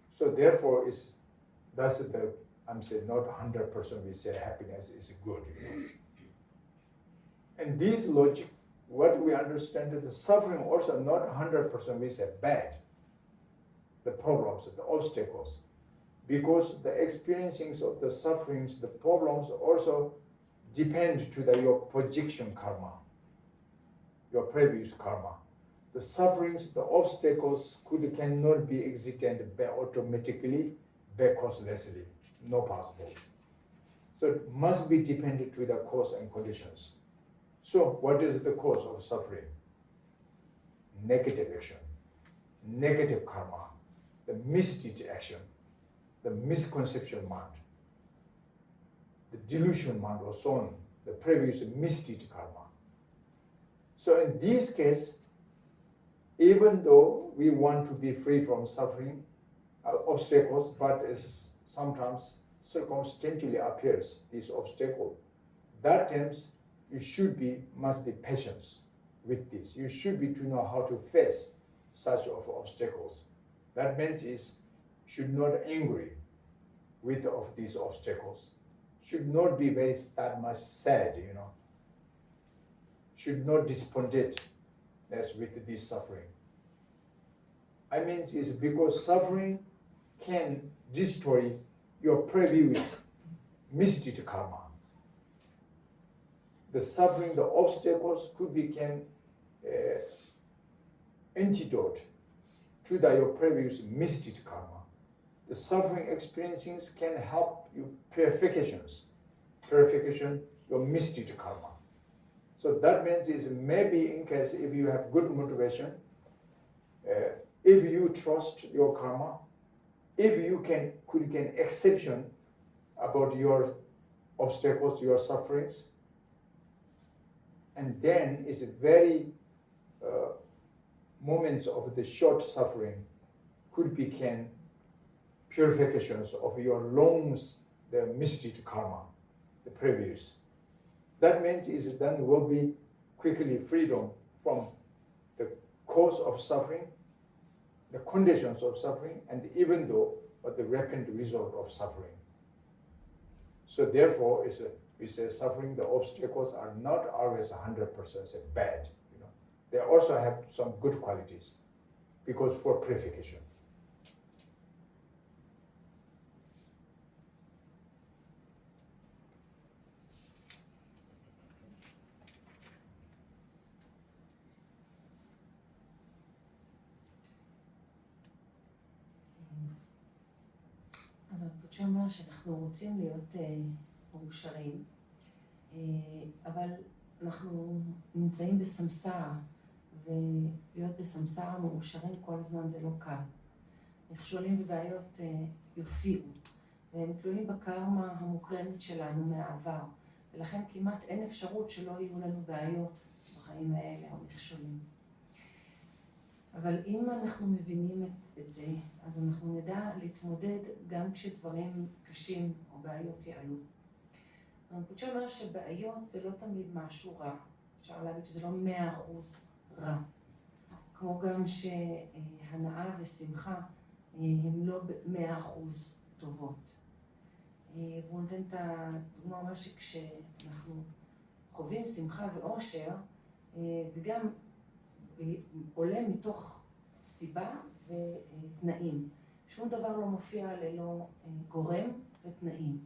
A: So therefore, that's the, I'm saying not 100% we say happiness is good. And this logic, what we understand that the suffering also not 100% we say bad. The problems, the obstacles. Because the experiencing of the sufferings, the problems also depend to your projection karma, your previous karma. The sufferings, the obstacles cannot be exited automatically, causelessly, no possible. So it must be dependent to the cause and conditions. So what is the cause of suffering? Negative action, negative karma, the misdeed action, the misconception mind, the delusion mind or so on, the previous misdeed karma. So in this case, even though we want to be free from suffering, obstacles, but it's sometimes circumstantially appears this obstacle. That times you must be patient with this. You should be to know how to face such of obstacles. That means should not angry with of these obstacles. Should not be that much sad, Should not despondent with this suffering. It's because suffering can destroy your previous misdeed karma. The suffering, the obstacles could become antidote to your previous misdeed karma. The suffering experiences can help you purification, your misdeed karma. So that means maybe in case if you have good motivation, if you trust your karma, if you could get exception about your obstacles, your sufferings, and then it's very moments of the short suffering could become purifications of your longs, the misdeed karma, the previous. That means then will be quickly freedom from the cause of suffering, the conditions of suffering, and even though the rapid result of suffering. So therefore, we say suffering, the obstacles are not always 100% say bad. You know, they also have some good qualities, because for purification.
B: אז רינפוצ'ה אומר שאנחנו רוצים להיות מאושרים, אבל אנחנו נמצאים בסמסרה, ולהיות בסמסרה מאושרים כל הזמן זה לא קל. מכשולים ובעיות יופיעו, והם תלויים בקרמה המוקרנת שלנו מהעבר, ולכן כמעט אין אפשרות שלא יהיו לנו בעיות בחיים האלה או מכשולים. אבל אם אנחנו מבינים את זה, אז אנחנו נדע להתמודד גם כשדברים קשים או בעיות יעלו. רינפוצ'ה אומר שבעיות זה לא תמיד משהו רע. אפשר להגיד שזה לא 100% רע. כמו גם שהנאה ושמחה הם לא 100% טובות. והוא נותן את הדוגמה, אומר שכשאנחנו חווים שמחה ואושר, זה גם עולה מתוך סיבה ותנאים. שום דבר לא מופיע ללא גורם ותנאים.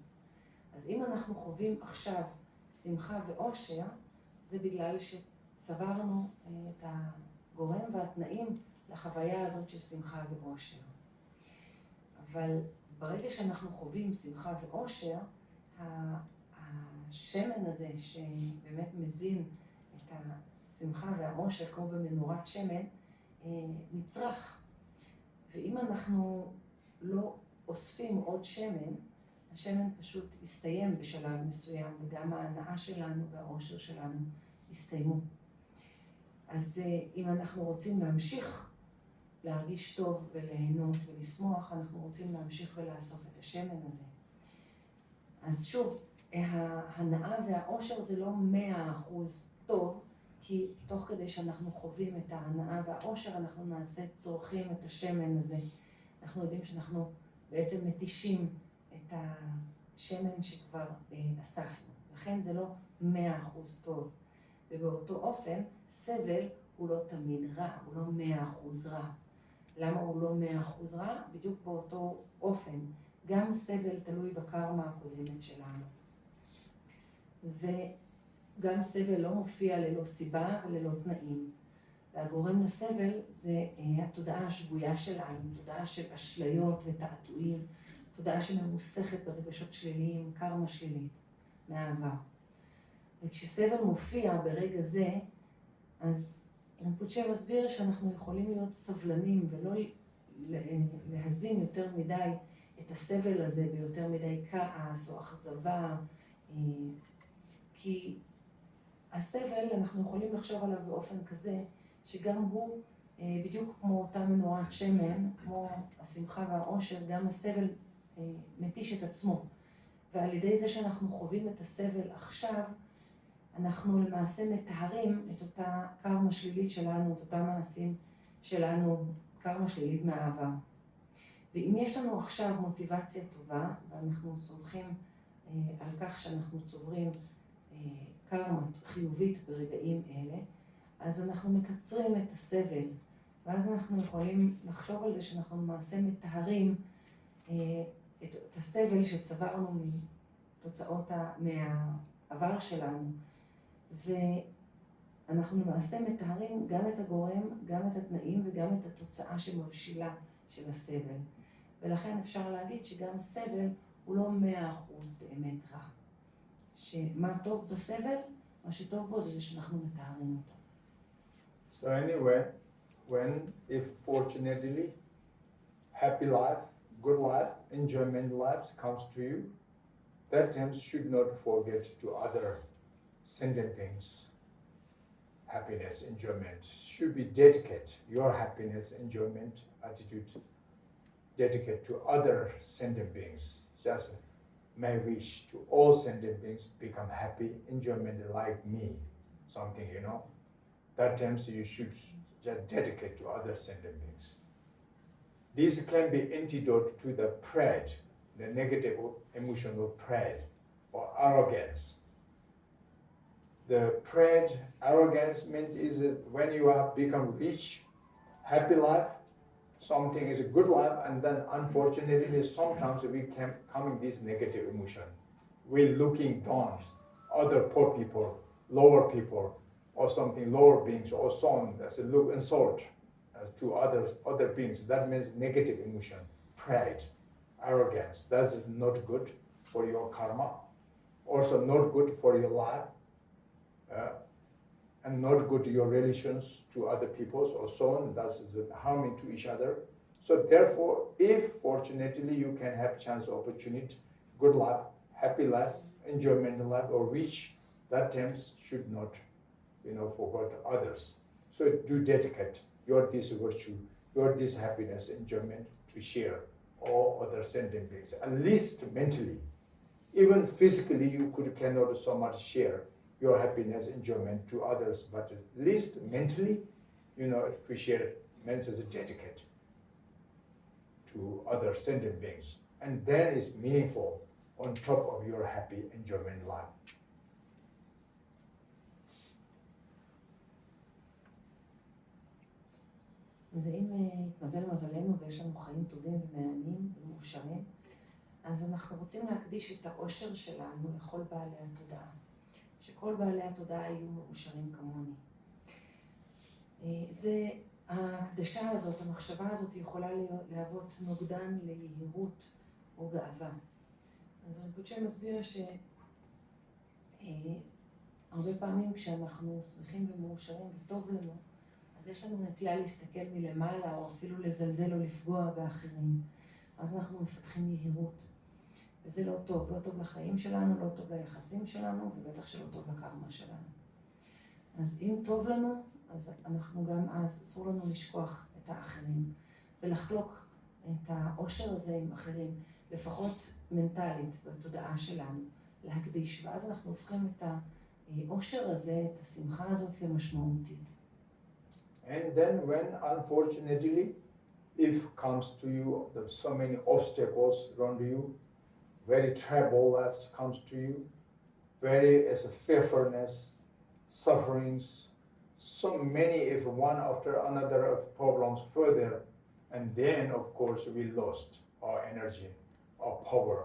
B: אז אם אנחנו חווים עכשיו שמחה ואושר, זה בגלל שצברנו את הגורם והתנאים לחוויה הזאת של שמחה ואושר. אבל ברגע שאנחנו חווים שמחה ואושר, השמן הזה שבאמת מזין את השמחה והאושר כמו במנורת שמן, נצרך. ואם אנחנו לא אוספים עוד שמן, השמן פשוט יסתיים בשלב מסוים, וגם ההנאה שלנו והאושר שלנו יסתיימו. אז אם אנחנו רוצים להמשיך להרגיש טוב וליהנות ולשמוח, אנחנו רוצים להמשיך ולאסוף את השמן הזה. אז שוב, ההנאה והאושר זה לא 100% טוב, כי תוך כדי שאנחנו חווים את ההנאה והאושר, אנחנו למעשה צורכים את השמן הזה. אנחנו יודעים שאנחנו בעצם מתישים את השמן שכבר אספנו. לכן זה לא 100% טוב. ובאותו אופן, סבל הוא לא תמיד רע, הוא לא 100% רע. למה הוא לא 100% רע? בדיוק באותו אופן. גם סבל תלוי בקרמה הקודמת שלנו. וגם סבל לא מופיע ללא סיבה וללא תנאים. והגורם לסבל זה התודעה השגויה שלנו, תודעה של אשליות ותעתועים, תודעה שממוסכת ברגשות שליליים, קרמה שלילית מהעבר. וכשסבל מופיע ברגע זה, אז רינפוצ'ה מסביר שאנחנו יכולים להיות סבלנים ולא להזין יותר מדי את הסבל הזה ביותר מדי כעס או אכזבה, כי הסבל אנחנו יכולים לחשוב עליו באופן כזה שגם הוא בדיוק כמו אותה מנורת שמן, כמו השמחה והאושר, גם הסבל מתיש את עצמו. ועל ידי זה שאנחנו חווים את הסבל עכשיו, אנחנו למעשה מטהרים את אותה קרמה שלילית שלנו, את אותם מעשים שלנו, קרמה שלילית מהעבר. ואם יש לנו עכשיו מוטיבציה טובה, ואנחנו סומכים על כך שאנחנו צוברים קרמה חיובית ברגעים אלה, אז אנחנו מקצרים את הסבל, ואז אנחנו יכולים לחשוב על זה שאנחנו למעשה מטהרים את הסבל שצברנו מתוצאות מהעבר שלנו, ואנחנו למעשה מטהרים גם את הגורם, גם את התנאים וגם את התוצאה שמבשילה של הסבל. ולכן אפשר להגיד שגם סבל הוא לא 100% באמת רע. שמה טוב בסבל? מה שטוב בו זה שאנחנו מטהרים אותו.
A: So anyway, if fortunately, happy life, good life, enjoyment life comes to you, that time should not forget to other sentient beings. Happiness, enjoyment should be dedicated. Your happiness, enjoyment, attitude, dedicated to other sentient beings. Just my wish to all sentient beings become happy, enjoyment like me, something, you know. That times you should just dedicate to other sentient beings. This can be antidote to the pride, the negative emotional pride. or arrogance. The pride, arrogance means is that when you have become rich, happy life, something is a good life, and then unfortunately sometimes we can come in this negative emotion. We're looking down other poor people, lower people, or something lower beings, or so on. That's a look insult to other beings. That means negative emotion, pride, arrogance. That is not good for your karma. Also not good for your life, and not good to your relations to other peoples or so on. That's harming to each other. So therefore, if fortunately you can have chance, opportunity, good life, happy life, enjoyment life, or rich, that terms should not, forget others. So do dedicate your this virtue, your this happiness, enjoyment to share all other sentient beings, at least mentally. Even physically, you cannot so much share your happiness, enjoyment to others, but at least mentally, to share means as a dedicate to other sentient beings. And then it's meaningful on top of your happy enjoyment life.
B: אז אם התמזל מזלנו ויש לנו חיים טובים ומהנים ומאושרים, אז אנחנו רוצים להקדיש את העושר שלנו לכל בעלי התודעה. שכל בעלי התודעה יהיו מאושרים כמוני. ההקדשה הזאת, המחשבה הזאת יכולה להוות נוגדן ליהירות או גאווה. אז רינפוצ'ה מסביר שהרבה פעמים כשאנחנו שמחים ומאושרים וטוב לנו, אז יש לנו נטייה להסתכל מלמעלה או אפילו לזלזל או לפגוע באחרים. אז אנחנו מפתחים יהירות. וזה לא טוב, לא טוב לחיים שלנו, לא טוב ליחסים שלנו, ובטח שלא טוב לקרמה שלנו. אז אם טוב לנו, אז אנחנו גם אז אסור לנו לשכוח את האחרים, ולחלוק את העושר הזה עם אחרים, לפחות מנטלית, בתודעה שלנו, להקדיש. ואז אנחנו הופכים את העושר הזה, את השמחה הזאת למשמעותית.
A: And then when unfortunately, if comes to you, there's so many obstacles around you, very trouble that comes to you, very as a fearfulness, sufferings, so many, if one after another of problems further, and then of course we lost our energy, our power,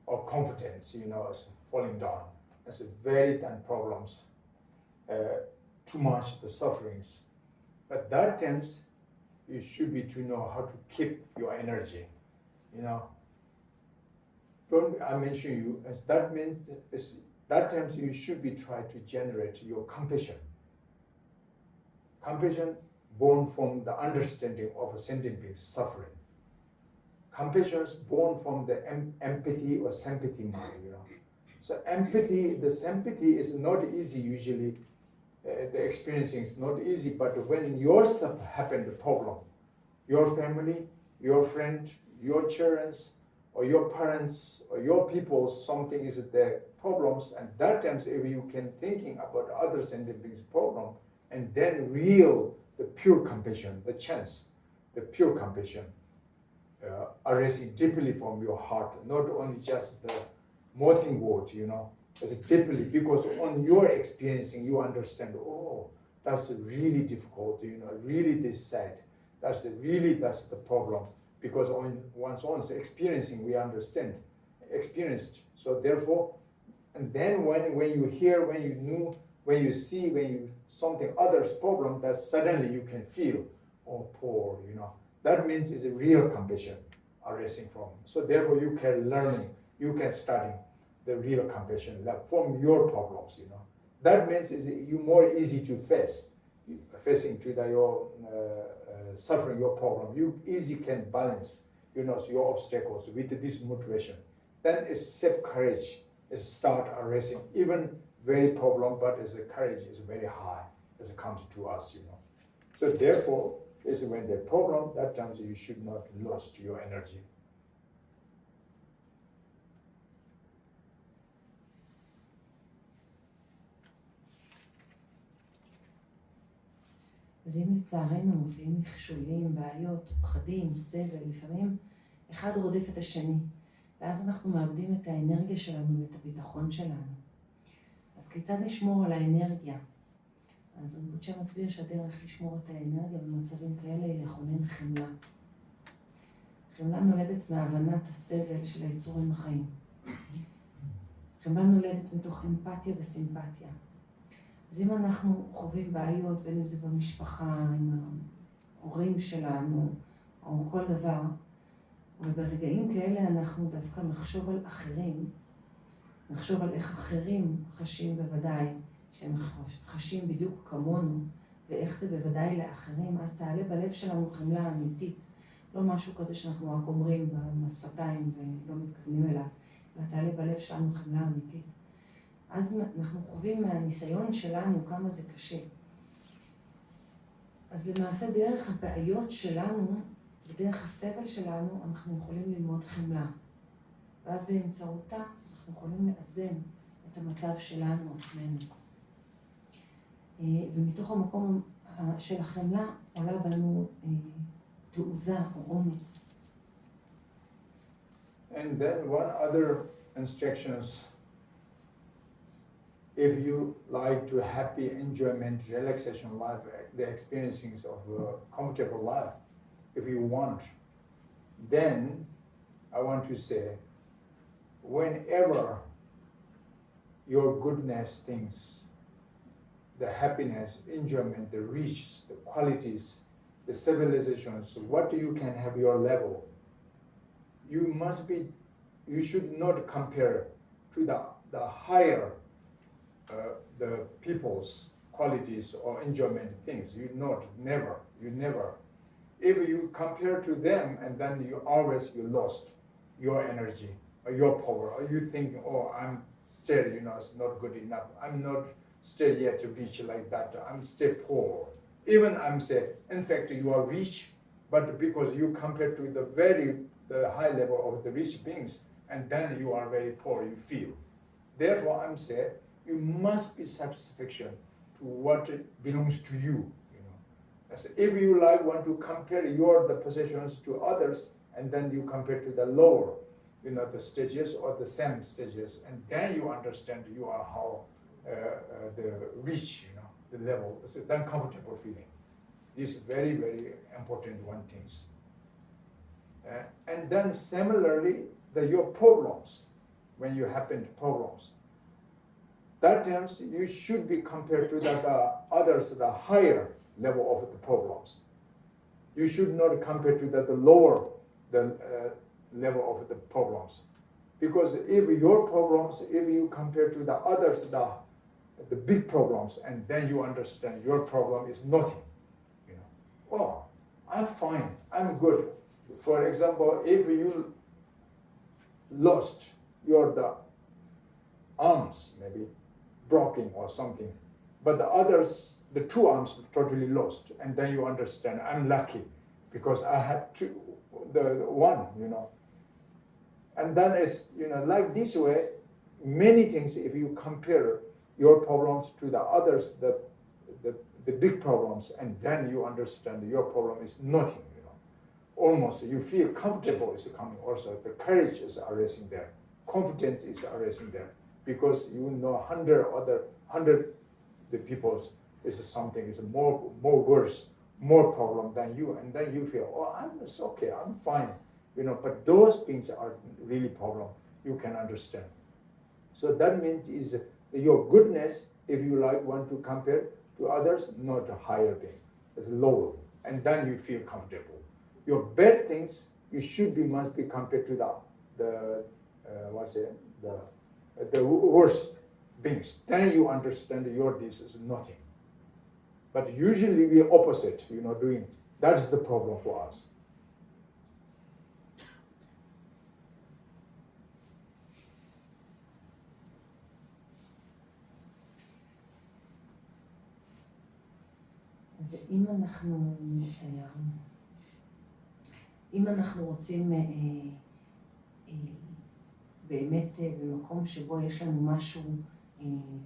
A: our confidence, as falling down. As very done problems, too much the sufferings. But that times you should be to know how to keep your energy, Don't I mention you as that means that times you should be try to generate your compassion. Compassion born from the understanding of a sentient being suffering. Compassion is born from the empathy or sympathy mind, So empathy, the sympathy is not easy usually. The experiencing is not easy, but when yourself happened the problem, your family, your friend, your children, or your parents, or your people, something is their problems, and that times if you can thinking about other sentient beings' problem, and then the pure compassion, the chance, the pure compassion, arising deeply from your heart, not only just the mouthing word, as deeply, because on your experiencing, you understand, that's really difficult, really this sad. That's the problem. Because on one's own experiencing, we understand, experienced. So therefore, and then when you hear, when you know, when you see, when you something others problem, that suddenly you can feel, poor, That means it's a real compassion arising from. So therefore, you can learning, you can study the real compassion from your problems, That means you more easy to face, facing to your suffering, your problem. You easy can balance, so your obstacles with this motivation. Then it's self courage. It start arising, even very problem, but as the courage is very high as it comes to us, So therefore, is when the problem, that times you should not lose your energy.
B: אז אם לצערנו מופיעים מכשולים, בעיות, פחדים, סבל, לפעמים אחד רודף את השני. ואז אנחנו מאבדים את האנרגיה שלנו ואת הביטחון שלנו. אז כיצד נשמור על האנרגיה? אז רינפוצ'ה מסביר שהדרך לשמור את האנרגיה במצבים כאלה היא לכונן חמלה. חמלה נולדת מהבנת הסבל של היצורים החיים. חמלה נולדת מתוך אמפתיה וסימפתיה. אז אם אנחנו חווים בעיות, בין אם זה במשפחה, עם ההורים שלנו, או כל דבר, וברגעים כאלה אנחנו דווקא נחשוב על אחרים, נחשוב על איך אחרים חשים בוודאי, שהם חשים בדיוק כמונו, ואיך זה בוודאי לאחרים, אז תעלה בלב שלנו חמלה אמיתית. לא משהו כזה שאנחנו רק אומרים בשפתיים ולא מתכוונים אליו, אלא תעלה בלב שלנו חמלה אמיתית. אז אנחנו חווים מהניסיון שלנו כמה זה קשה. אז למעשה דרך הבעיות שלנו, בדרך הסבל שלנו, אנחנו יכולים ללמוד חמלה. ואז באמצעותה אנחנו יכולים לאזן את המצב שלנו עצמנו. ומתוך המקום של החמלה עולה בנו תעוזה או אומץ.
A: And then one other instructions, if you like to happy enjoyment, relaxation life, the experiencing of a comfortable life, if you want, then I want to say, whenever your goodness things, the happiness, enjoyment, the riches, the qualities, the civilizations, what you can have your level, you should not compare to the higher the people's qualities or enjoyment things. You never. If you compare to them, and then you lost your energy or your power, or you think, oh, I'm still, it's not good enough. I'm not still yet rich like that. I'm still poor. Even I'm say, in fact, you are rich, but because you compare to the high level of the rich beings, and then you are very poor, you feel. Therefore, I'm saying, you must be satisfaction to what belongs to you. As if you want to compare the possessions to others, and then you compare to the lower, the stages or the same stages, and then you understand you are how the rich, the level. It's an uncomfortable feeling. This is very, very important one things. And then similarly, your problems, when you happen to problems, that times you should be compared to the others, the higher level of the problems. You should not compare to the lower level of the problems. Because if your problems, if you compare to the others, the big problems, and then you understand your problem is nothing. Oh, I'm fine, I'm good. For example, if you lost the arms, maybe broken or something, but the others, the two arms totally lost, and then you understand, I'm lucky because I had the one, And then it's, like this way, many things, if you compare your problems to the others, the big problems, and then you understand your problem is nothing, Almost you feel comfortable is coming also. The courage is arising there. Confidence is arising there. Because 100 the people's is something is more worse, more problem than you, and then you feel, oh, it's okay, I'm fine, But those things are really problem. You can understand. So that means is your goodness, if you want to compare to others, not a higher thing, it's lower, and then you feel comfortable. Your bad things must be compared to the worst things. Then you understand this is nothing. But usually we opposite, doing. That is the problem for us.
B: אז אם אנחנו רוצים באמת במקום שבו יש לנו משהו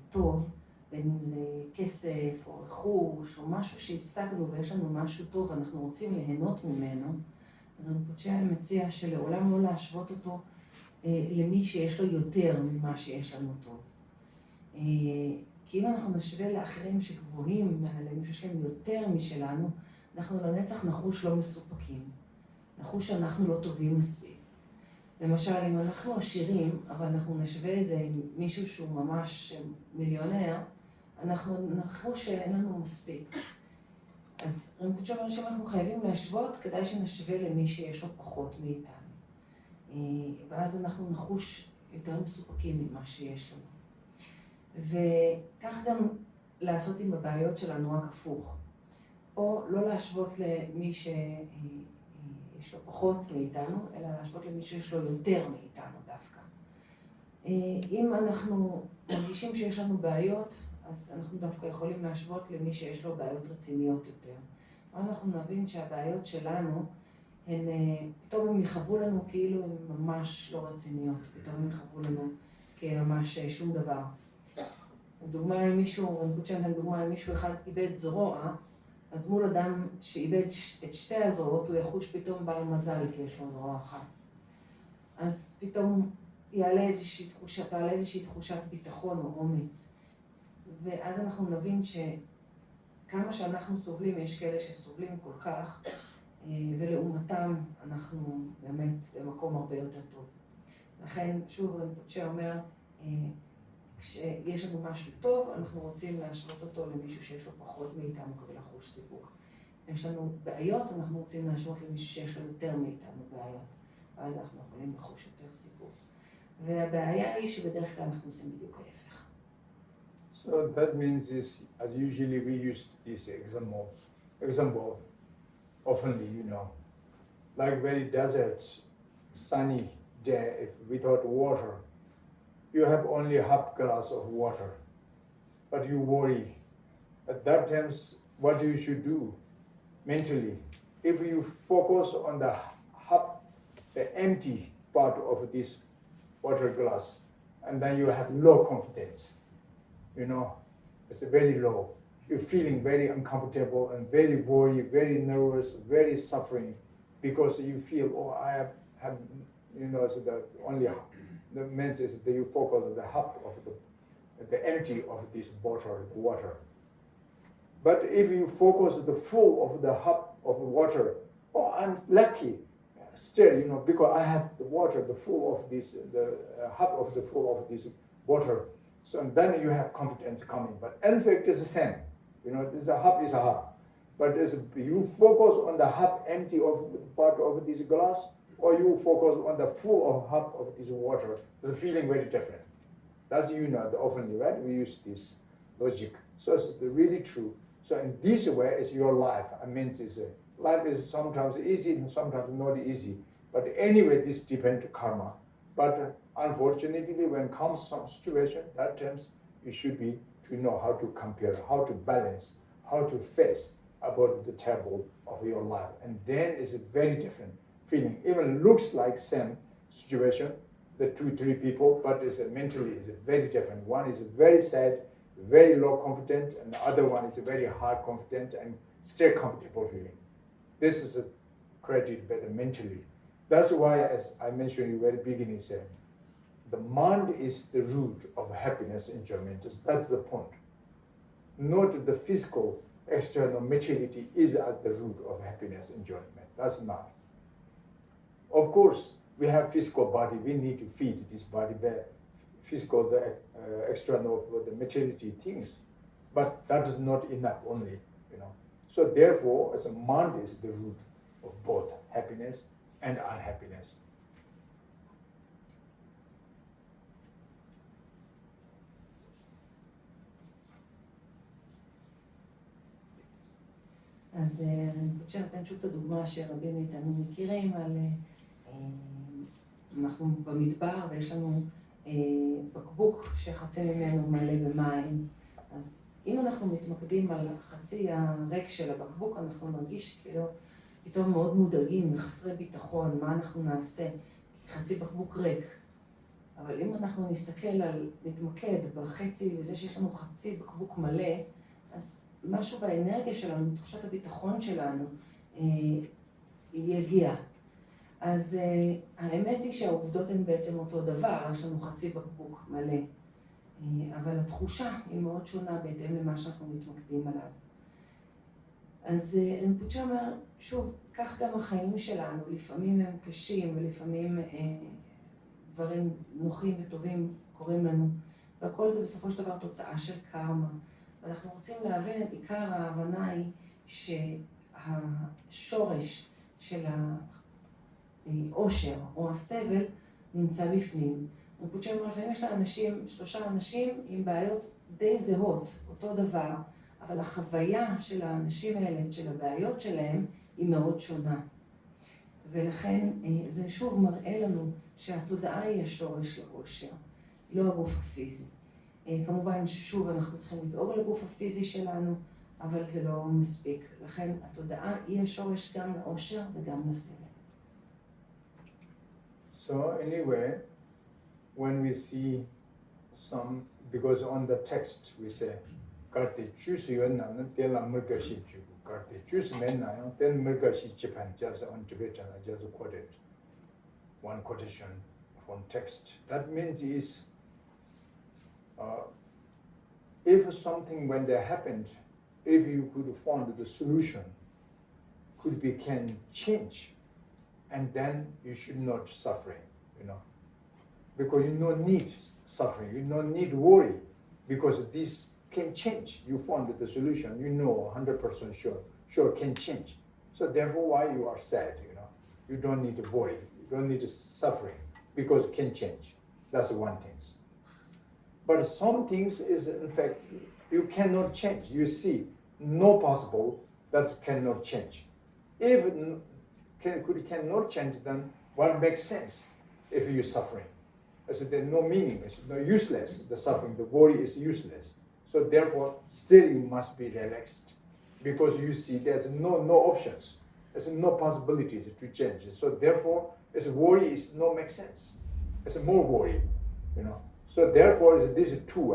B: טוב, בין אם זה כסף או רכוש או משהו שהשגנו ויש לנו משהו טוב ואנחנו רוצים ליהנות ממנו, אז רינפוצ'ה מציע שלעולם לא להשוות אותו למי שיש לו יותר ממה שיש לנו טוב. כי אם אנחנו נשווה לאחרים שגבוהים מעלינו, שיש להם יותר משלנו, אנחנו לנצח נחוש לא מסופקים. נחוש שאנחנו לא טובים מספיק. למשל, אם אנחנו עשירים, אבל אנחנו נשווה את זה עם מישהו שהוא ממש מיליונר, אנחנו נחוש שאין לנו מספיק. אז רינפוצ'ה אומר שאנחנו חייבים להשוות כדי שנשווה למי שיש לו פחות מאיתנו. ואז אנחנו נחוש יותר מסופקים ממה שיש לנו. וכך גם לעשות עם הבעיות שלנו רק הפוך. או לא להשוות למי שיש לו פחות מאיתנו, אלא להשוות למי שיש לו יותר מאיתנו דווקא. אם אנחנו מרגישים שיש לנו בעיות, אז אנחנו דווקא יכולים להשוות למי שיש לו בעיות רציניות יותר. אז אנחנו נבין שהבעיות שלנו, פתאום הם יחוו לנו כאילו הן ממש לא רציניות, פתאום הם יחוו לנו כממש שום דבר. דוגמה עם מישהו, אם מישהו אחד איבד זרוע, אז מול אדם שאיבד את שתי הזרועות, הוא יחוש פתאום בעל מזל כי יש לו זרוע אחת. אז פתאום תעלה איזושהי תחושת ביטחון או אומץ. ואז אנחנו נבין שכמה שאנחנו סובלים, יש כאלה שסובלים כל כך, ולעומתם אנחנו באמת במקום הרבה יותר טוב. לכן, שוב, רינפוצ'ה אומר, כשיש לנו משהו טוב, אנחנו רוצים להשוות אותו למישהו שיש לו פחות מאיתנו כדי לחוש סיפוק. יש לנו בעיות, אנחנו רוצים להשוות למישהו שיש לו יותר מאיתנו בעיות. ואז אנחנו יכולים לחוש יותר סיפוק. והבעיה היא שבדרך כלל אנחנו עושים בדיוק ההפך.
A: So that means is, as usually we use this example oftenly, like very desert, sunny day, if without water, you have only half glass of water, but you worry. At that times, what you should do mentally, if you focus on the empty part of this water glass, and then you have low confidence, it's very low. You're feeling very uncomfortable and very worried, very nervous, very suffering, because you feel, I have so the only the means is that you focus on the half of the empty of this bottle, the water. But if you focus the full of the half of water, I'm lucky. Still, because I have the water, the full of this, the half of the full of this water. So then you have confidence coming. But in fact, it's the same. This half is a half. But you focus on the half empty of part of this glass, or you focus on the full of half of this water, the feeling very different. That's oftenly, right? We use this logic. So it's really true. So in this way, it's your life. Life is sometimes easy and sometimes not easy. But anyway, this depends on karma. But unfortunately, when comes some situation, that times you should be to know how to compare, how to balance, how to face about the table of your life. And then it's a very different feeling. Even looks like same situation, the 2-3 people, but mentally it's very different. One is very sad, very low confident, and the other one is very high confident and still comfortable feeling. This is created better mentally. That's why, as I mentioned in the very beginning, said, the mind is the root of happiness, enjoyment. That's the point. Not the physical, external materiality is at the root of happiness, enjoyment. That's not. Of course, we have physical body. We need to feed this body, physical, the external, the materiality things. But that is not enough only, So therefore, as a mind is the root of both happiness and unhappiness.
B: אז רינפוצ'ה נותן שוב את הדוגמה שרבים מאיתנו מכירים על אנחנו במדבר ויש לנו בקבוק שחצי ממנו מלא במים. אז אם אנחנו מתמקדים על חצי הריק של הבקבוק, אנחנו נרגיש כאילו פתאום מאוד מודאגים וחסרי ביטחון, מה אנחנו נעשה? כי חצי בקבוק ריק. אבל אם אנחנו נתמקד בחצי, וזה שיש לנו חצי בקבוק מלא, אז משהו באנרגיה שלנו, בתחושת הביטחון שלנו, יגיע. אז האמת היא שהעובדות הן בעצם אותו דבר, יש לנו חצי בקבוק מלא, אבל התחושה היא מאוד שונה בהתאם למה שאנחנו מתמקדים עליו. אז רינפוצ'ה אומר, שוב, כך גם החיים שלנו, לפעמים הם קשים ולפעמים דברים נוחים וטובים קורים לנו, והכל זה בסופו של דבר תוצאה של קרמה. ואנחנו רוצים להבין את עיקר ההבנה היא שהשורש של העושר או הסבל נמצא בפנים. רינפוצ'ה אומר, לפעמים יש לאנשים, 3 אנשים עם בעיות די זהות, אותו דבר, אבל החוויה של האנשים האלה, של הבעיות שלהם, היא מאוד שונה. ולכן זה שוב מראה לנו שהתודעה היא השורש לעושר, לא הגוף הפיזי. כמובן ששוב אנחנו צריכים לדאוג לגוף הפיזי שלנו, אבל זה לא מספיק. לכן התודעה היא השורש גם לעושר וגם לסבל.
A: So anyway, when we see some, because on the text we say, Karti choose you and then Murgashi Chu, Karti choose men, then Murgashi Japan, just on Tibetan, I just quoted one quotation from text. That means is, if something when that happened, if you could find the solution, can change, and then you should not suffering, because you don't need suffering, you don't need worry, because this can change. You found the solution, 100% sure can change. So therefore why you are sad, you don't need to worry, you don't need suffering, because it can change. That's one thing. But some things is in fact, you cannot change. You see, no possible that cannot change. If cannot change, then what makes sense if you're suffering? There's no meaning, it's no useless, the suffering, the worry is useless. So therefore, still you must be relaxed, because you see there's no options, there's no possibilities to change. So therefore, this worry is no make sense. It's more worry, So therefore, this is two.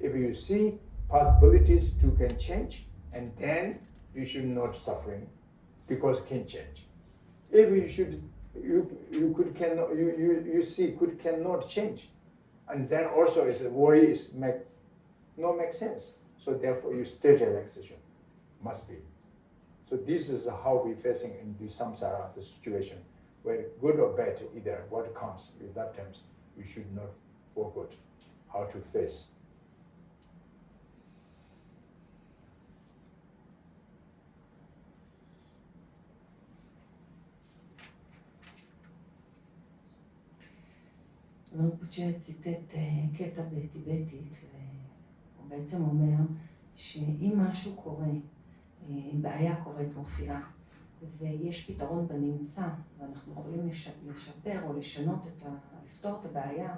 A: If you see possibilities to can change, and then you should not suffering, because can change. If you should, you see cannot change, and then also is worry is make sense. So therefore, you stay relaxation must be. So this is how we facing in the samsara, the situation where good or bad either what comes with that times we should not forget how to face.
B: אז רינפוצ'ה ציטט קטע בטיבטית, והוא בעצם אומר שאם משהו קורה, בעיה קורית מופיעה, ויש פתרון בנמצא, ואנחנו יכולים לשפר או לשנות לפתור את הבעיה,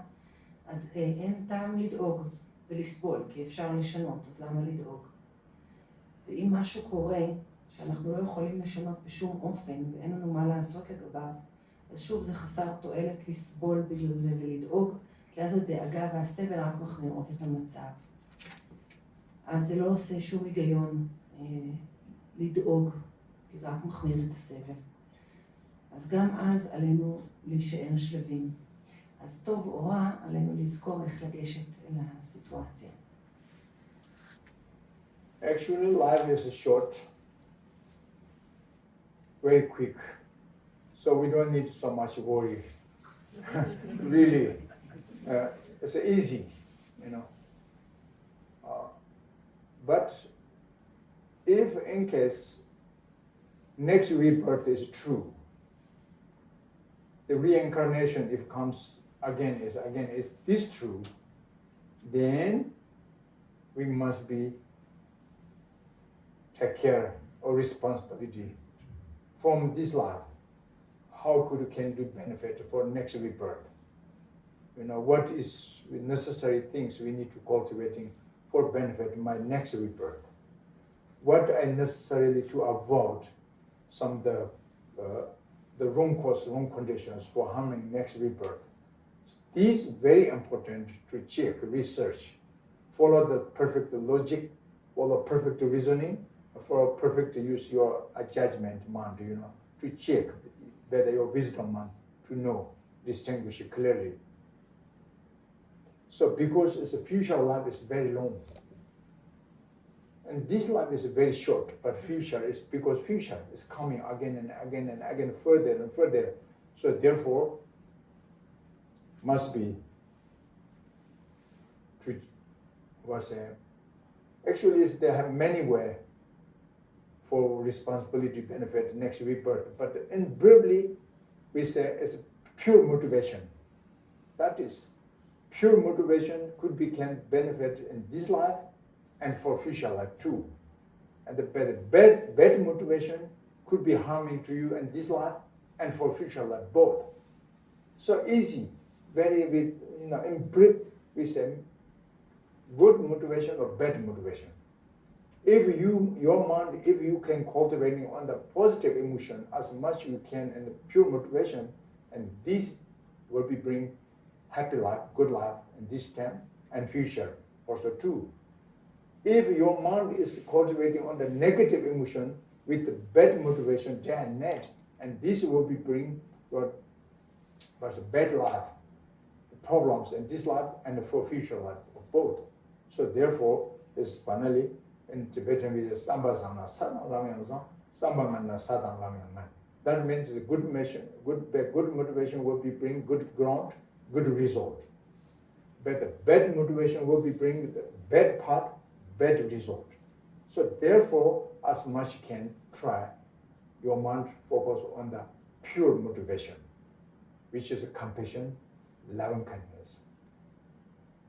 B: אז אין טעם לדאוג ולסבול, כי אפשר לשנות, אז למה לדאוג? ואם משהו קורה שאנחנו לא יכולים לשנות בשום אופן, ואין לנו מה לעשות לגביו, אז שוב זה חסר תועלת לסבול בגלל זה ולדאוג, כי אז הדאגה והסבל רק מחמירות את המצב. אז זה לא עושה שום היגיון לדאוג, כי זה רק מחמיר את הסבל. אז גם אז עלינו להישאר שלווים. אז טוב או רע, עלינו לזכור איך לגשת אל הסיטואציה.
A: Actually, life is short, very quick. So we don't need so much worry. Really, it's easy, But if in case next rebirth is true, the reincarnation if comes again is this true, then we must be take care or responsibility from this life. How can do benefit for next rebirth? What is necessary things we need to cultivating for benefit my next rebirth? What I necessarily to avoid some the wrong cause, wrong conditions for harming next rebirth. These very important to check, research, follow the perfect logic, follow perfect reasoning, follow perfect use your judgment mind, to check better your wisdom mind to know, distinguish clearly. So because the future life is very long, and this life is very short, but future is because future is coming again and again and again, further and further. So therefore, must be to actually they have many ways for responsibility, benefit, next rebirth. But invariably, we say it's pure motivation. That is, pure motivation can benefit in this life and for future life too. And the bad motivation could be harming to you in this life and for future life both. So easy, in brief, we say good motivation or bad motivation. If your mind, if you can cultivate on the positive emotion as much you can and the pure motivation, and this will be bring happy life, good life in this time and future also too. If your mind is cultivating on the negative emotion with the bad motivation day and night, and this will be bring your bad life, the problems in this life and for future life of both. So therefore, it's finally in Tibetan we say sambasana sadang lamyangzang, sambamana sadang lamyangman. That means the good motivation will be bring good ground, good result. But the bad motivation will be bring the bad path, bad result. So therefore, as much you can try, your mind focus on the pure motivation, which is compassion, loving kindness,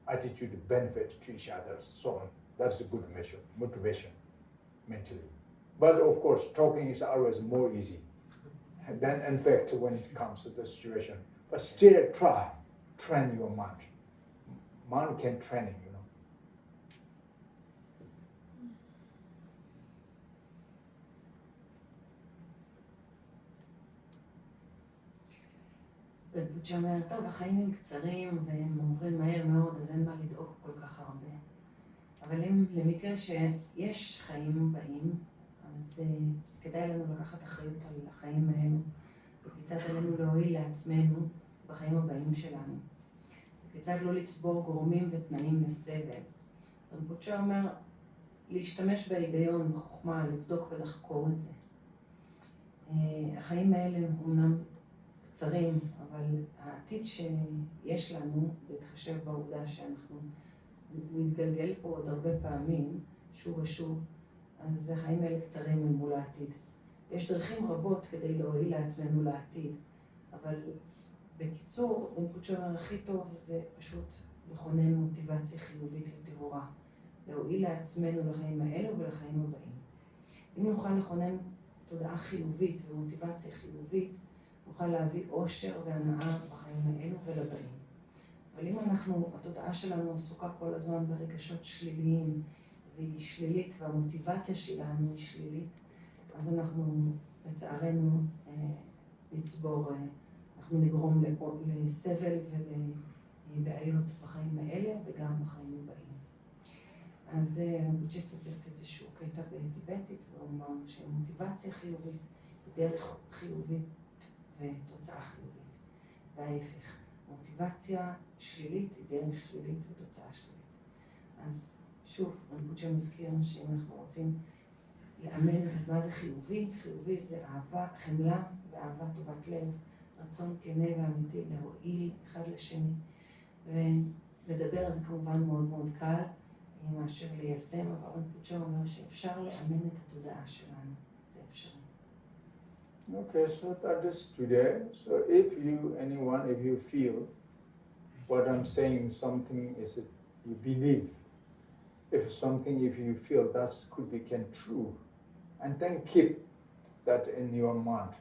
A: attitude to benefit to each other, so on. That's a good measure, motivation, mentally. But of course, talking is always more easy than in fact when it comes to the situation. But still train your mind. Mind can train it,
B: ומלאת אומר, טוב, החיים הם קצרים והם עוברים מהר מאוד, אז אין מה לדאוג כל כך הרבה. אבל אם למקרה שיש חיים באים, אז כדאי לנו לקחת אחריות על החיים האלו, וכיצד עלינו להועיל לעצמנו בחיים הבאים שלנו. וכיצד לא לצבור גורמים ותנאים לסבל. רינפוצ'ה אומר, להשתמש בהיגיון, בחוכמה, לבדוק ולחקור את זה. החיים האלה אומנם קצרים, אבל העתיד שיש לנו, בהתחשב בעובדה שאנחנו נתגלגל פה עוד הרבה פעמים, שוב ושוב, אז החיים האלה קצרים מול העתיד. יש דרכים רבות כדי להועיל לעצמנו לעתיד, אבל בקיצור, רינפוצ'ה אומר, הכי טוב זה פשוט לכונן מוטיבציה חיובית וטהורה, להועיל לעצמנו לחיים האלו ולחיים הבאים. אם נוכל לכונן תודעה חיובית ומוטיבציה חיובית, נוכל להביא אושר והנאה בחיים האלו ולבאים. אבל אם התודעה שלנו עסוקה כל הזמן ברגשות שליליים, והיא שלילית, והמוטיבציה שלנו היא שלילית, אז אנחנו לצערנו נצבור, אנחנו נגרום לסבל ולבעיות בחיים האלה וגם בחיים הבאים. אז בודהיצ'יטה צוטט איזשהו קטע בטיבטית, והוא אומר שמוטיבציה חיובית היא דרך חיובית ותוצאה חיובית. וההפך, מוטיבציה שלילית היא דרך שלילית ותוצאה שלילית. אז שוב, רינפוצ'ה מזכיר שאם אנחנו רוצים לאמן את מה זה חיובי, חיובי זה אהבה, חמלה ואהבה טובת לב, רצון כנה ואמיתי להועיל אחד לשני. ולדבר על זה כמובן מאוד מאוד קל, מאשר ליישם, אבל רינפוצ'ה אומר שאפשר לאמן את התודעה שלנו. זה אפשרי.
A: Okay, so that is today. So if you feel what I'm saying, something is you believe. If you feel that could become true, and then keep that in your mind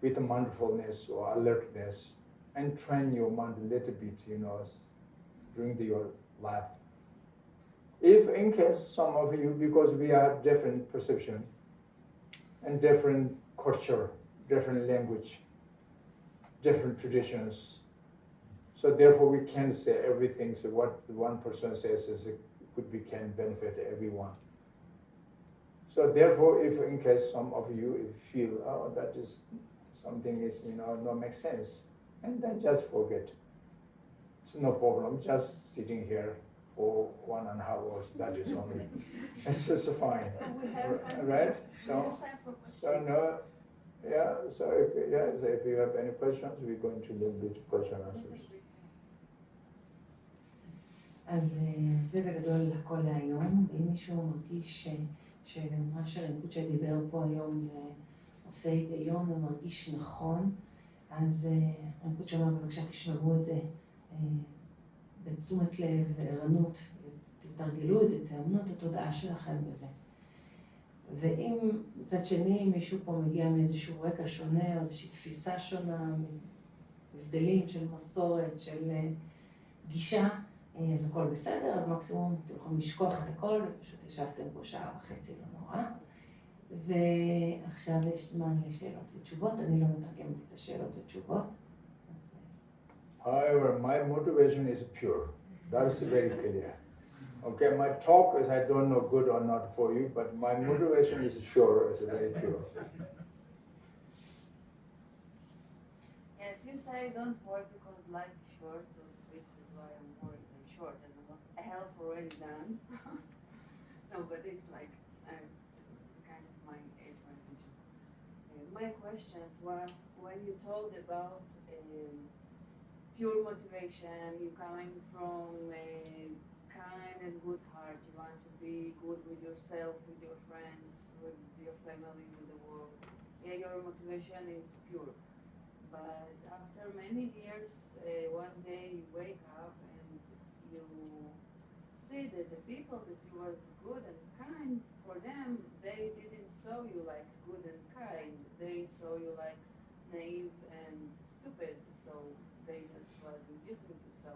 A: with mindfulness or alertness, and train your mind a little bit, during your life. If in case some of you, because we have different perception and different culture, different language, different traditions, so therefore we can't say everything. So what one person says can benefit everyone. So therefore, if in case some of you feel, that is something is, not make sense, and then just forget. It's no problem, just sitting here for 1.5 hours, that is only. It's just fine, right? So no, so if you have any questions, we're going to look at question answers.
B: אז זה בגדול הכל להיום, ואם מישהו מרגיש שמה שרינפוצ'ה דיבר פה היום זה עושה היגיון ומרגיש נכון, אז רינפוצ'ה אומר בבקשה תשמרו את זה בתשומת לב וערנות, ותתרגלו את זה, תאמנו את התודעה שלכם בזה. ואם מצד שני מישהו פה מגיע מאיזשהו רקע שונה, או איזושהי תפיסה שונה, הבדלים של מסורת, של גישה, אז הכל בסדר, אז מקסימום אתם יכולים לשכוח את הכל, ופשוט ישבתם פה 1.5 שעה, לא נורא. ועכשיו יש זמן לשאלות ותשובות, אני לא מתרגמת את השאלות ותשובות.
A: However, my motivation is pure. That is very clear. Okay, my talk is I don't know good or not for you, but my motivation is sure, it's very pure.
C: Yes, you say don't work because life is short, so this is why I'm working short and I have already done. No, but it's like kind of my age range. My question was when you told about pure motivation, you coming from a kind and good heart, you want to be good with yourself, with your friends, with your family, with the world. Yeah, your motivation is pure. But after many years, one day you wake up and you see that the people that you was good and kind, for them, they didn't saw you like good and kind. They saw you like naive and stupid, so they just was abusing you. So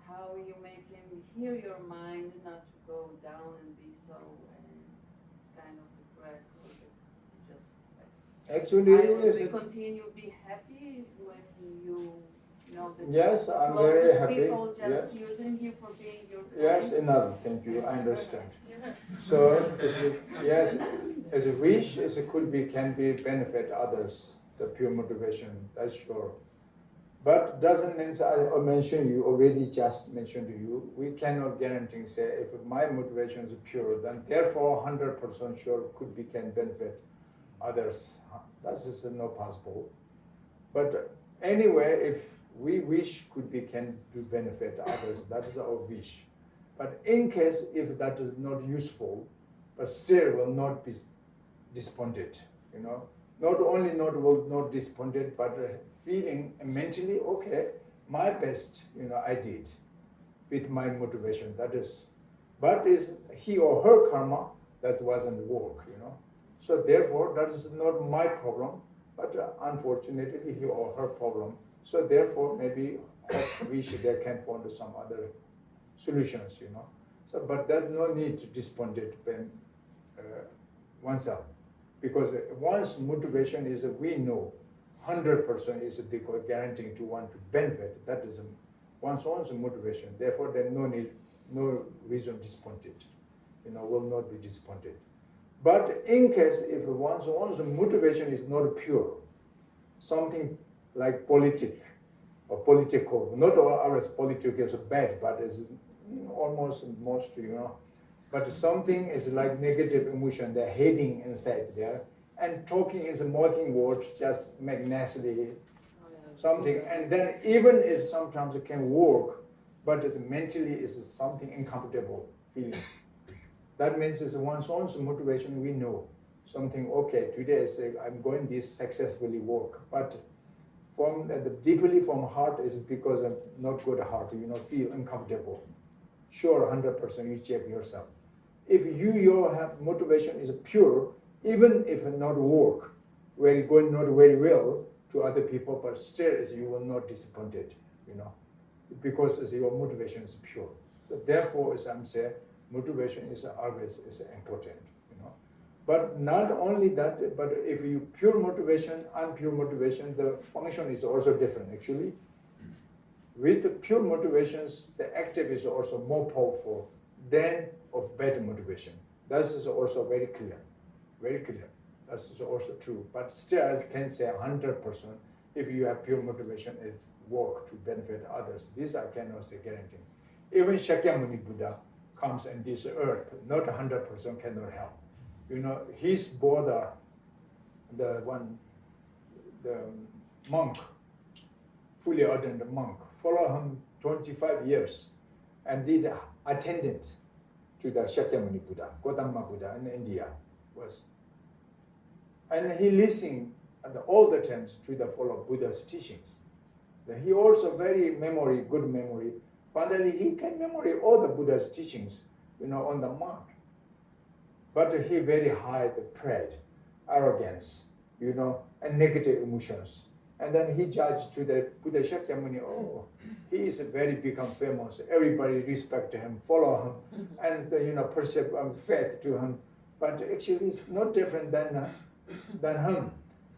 C: how you making hear your mind not to go down and be so kind of depressed, or just like
A: Actually,
C: yes, continue be happy when you know that
A: yes, I'm very happy.
C: People just using you for being your kind.
A: Yes, enough. Thank you. I understand. So yes, as a wish, as it could be, can be benefit others. The pure motivation, that's sure. But doesn't mean I mentioned you already just mentioned to you. We cannot guarantee say if my motivation is pure, then therefore 100% sure could be can benefit others. That is not possible. But anyway, if we wish could be can do benefit others, that is our wish. But in case if that is not useful, but still will not be disappointed, Not only will not disappointed, but feeling mentally, okay, my best, I did with my motivation, that is. But is he or her karma, that wasn't work, So therefore, that is not my problem, but unfortunately, he or her problem. So therefore, maybe wish they can find some other solutions, So, but there's no need to disappointed oneself. Because once motivation is, we know 100% is because guaranteeing to want to benefit, that is one's motivation. Therefore, there's no reason disappointed, will not be disappointed. But in case if one's motivation is not pure, something like political, not all political is bad, but it's almost most, But something is like negative emotion, they're hating inside there, and talking is a mocking word, just make nasty something, and then even is sometimes it can work, but it's mentally is something uncomfortable feeling. That means it's one's own motivation. We know something. Okay, today I say I'm going to successfully work, but from deeply from heart is because of not good heart. Feel uncomfortable. Sure, 100% you check yourself. If your motivation is pure, even if it not work, going not very well to other people, but still you will not disappointed, because your motivation is pure. So therefore, as I'm saying, motivation is always important, But not only that, but if you pure motivation, unpure motivation, the function is also different actually. With the pure motivations, the active is also more powerful than of bad motivation. That is also very clear. That's also true. But still, I can say 100% if you have pure motivation, it's work to benefit others. This I cannot say guarantee. Even Shakyamuni Buddha comes in this earth, not 100% cannot help. You know, his brother, the monk, fully ordained monk, followed him 25 years and did attendant to the Shakyamuni Buddha, Gautama Buddha in India was. And he listened at all the times to the follow Buddha's teachings. He also very good memory. Finally, he can memory all the Buddha's teachings, you know, on the mind. But he very high the pride, arrogance, you know, and negative emotions. And then he judged to the Buddha Shakyamuni, oh, he is very become famous. Everybody respect him, follow him, and you know, perceive faith to him. But actually, it's not different than him.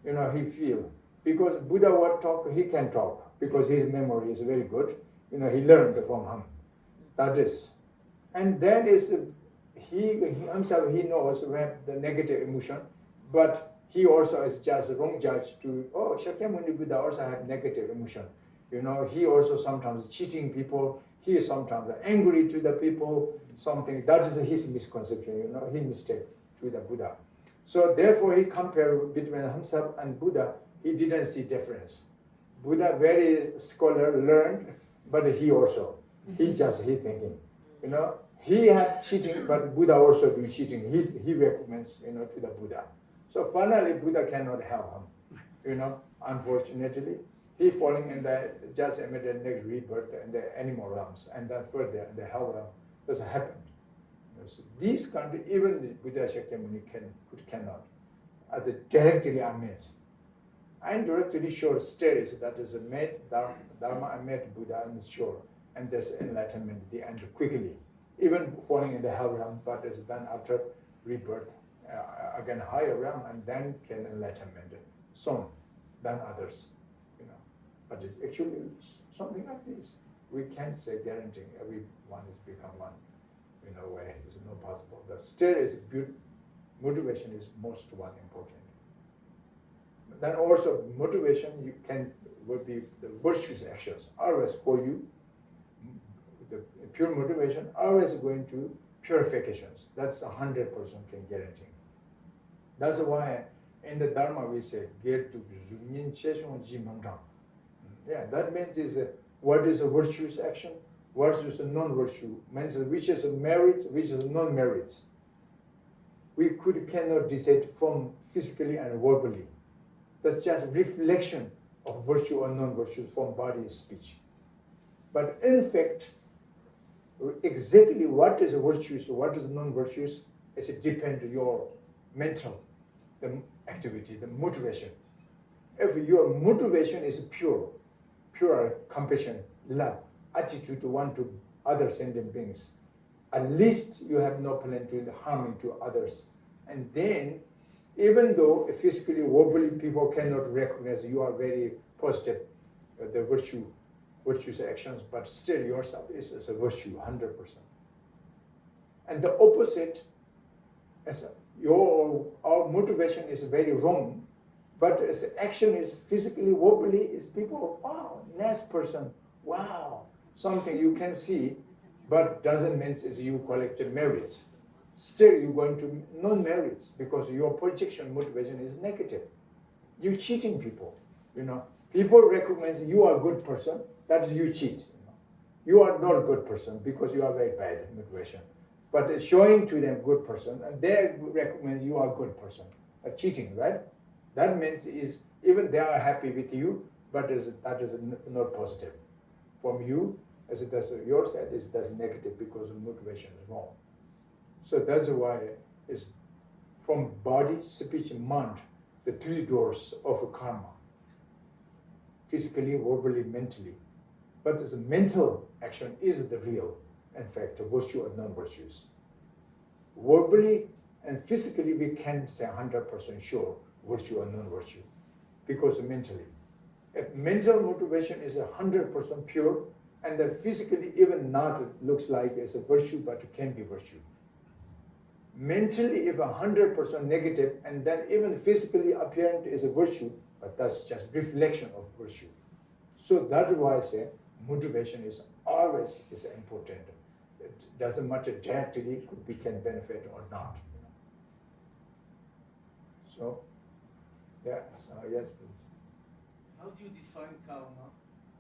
A: You know, he feel because Buddha would talk, he can talk because his memory is very good. You know, he learned from him. That is, and then is he himself. He knows when the negative emotion, but he also is just wrong judge to, oh, Shakyamuni Buddha also have negative emotion. You know, he also sometimes cheating people. He is sometimes angry to the people, something. That is his misconception, you know, he mistake to the Buddha. So therefore he compared between himself and Buddha, he didn't see difference. Buddha very scholar, learned, but he thinking, you know, he had cheating, but Buddha also do cheating. He recommends, you know, to the Buddha. So finally, Buddha cannot help him. You know, unfortunately, he falling in the just immediate next rebirth in the animal realms, and then further in the hell realm. This happened. So these countries, even the Buddha Shakyamuni cannot. Directly amends. I'm directly sure status that is made Dharma and made Buddha and sure, and this enlightenment the end quickly. Even falling in the hell realm, but is then after rebirth. Again higher realm, and then can enlightenment soon than others, you know. But it's actually something like this. We can't say guaranteeing everyone is become one, in a way. It's not possible. The still is motivation is most one important. But then also motivation would be the virtuous actions always for you. The pure motivation always going to purifications. That's 100% can guarantee. That's why in the Dharma we say, get to Zunyin Cheshon Ji Mangtang. Yeah, that means is what is a virtuous action, what is a non-virtue, means which is a merit, which is a non-merit. We cannot decide from physically and verbally. That's just reflection of virtue or non-virtue from body and speech. But in fact, exactly what is virtuous, what is non-virtuous, is depend on your mental, the activity, the motivation. If your motivation is pure compassion, love, attitude to want to other sentient beings, at least you have no plan to harming to others. And then, even though physically, verbally, people cannot recognize you are very positive, the virtuous actions, but still yourself is a virtue, 100%. And the opposite, our motivation is very wrong, but as action is physically, verbally, is people, wow, nice person, wow, something you can see, but doesn't mean is you collected merits. Still you're going to non-merits because your projection motivation is negative. You're cheating people, you know. People recognize you are a good person, that is you cheat. You know. You are not a good person because you are very bad motivation. But showing to them good person, and they recognize you are a good person. Cheating, right? That means is even they are happy with you, but that is not positive. From you, as it does your side, that's negative because the motivation is wrong. So that's why it's from body, speech, and mind, the three doors of karma. Physically, verbally, mentally. But the mental action is the real, in fact, virtue and non-virtues. Verbally and physically, we can't say 100% sure virtue or non-virtue, because mentally. If mental motivation is 100% pure, and then physically even not looks like it's a virtue, but it can be virtue. Mentally, if 100% negative, and then even physically apparent is a virtue, but that's just reflection of virtue. So that's why I say motivation is always important. It doesn't matter directly we can benefit or not. So, yes, yes, please.
D: How do you define karma?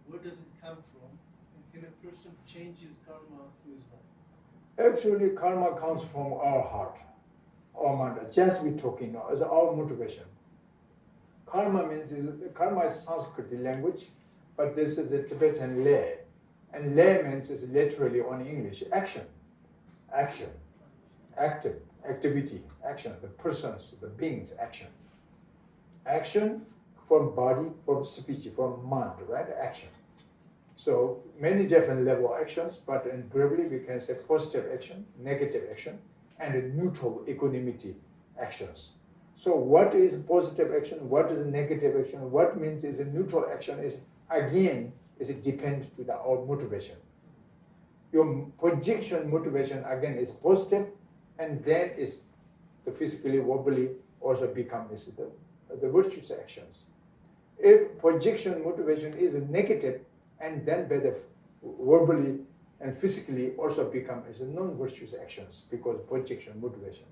D: Where does it come from? And can a person change his karma through his life?
A: Actually, karma comes from our heart, our mind. Just we're talking now, is our motivation. Karma is Sanskrit language, but this is the Tibetan lay. And lay means is literally on English, action. Action. Active. Activity. Action. The persons, the beings, action. Action from body, from speech, from mind, right? Action. So many different level actions, but in briefly we can say positive action, negative action, and neutral equanimity actions. So what is positive action? What is negative action? What means is a neutral action is again is depend to our motivation. Your projection motivation again is positive, and then is the physically wobbly also become is the virtuous actions. If projection motivation is negative, and then by the verbally and physically also become as non-virtuous actions because projection motivation.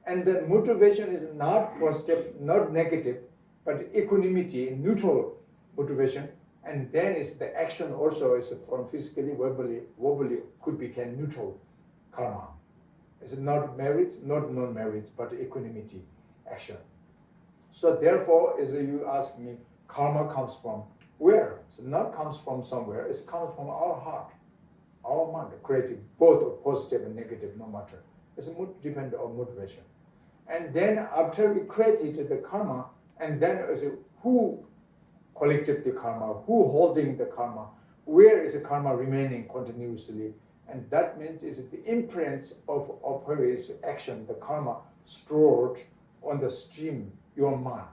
A: And the motivation is not positive, not negative, but equanimity, neutral motivation, and then is the action also is from physically, verbally, wobbly could become neutral karma. It's not merits, not non-merits, but equanimity action. So therefore, as you ask me, karma comes from where? It's not comes from somewhere, it comes from our heart, our mind, creative, both positive and negative, no matter. It's depend on motivation. And then after we created the karma, and then who collected the karma, who holding the karma, where is the karma remaining continuously? And that means is the imprints of previous action, the karma stored on the stream, your mind.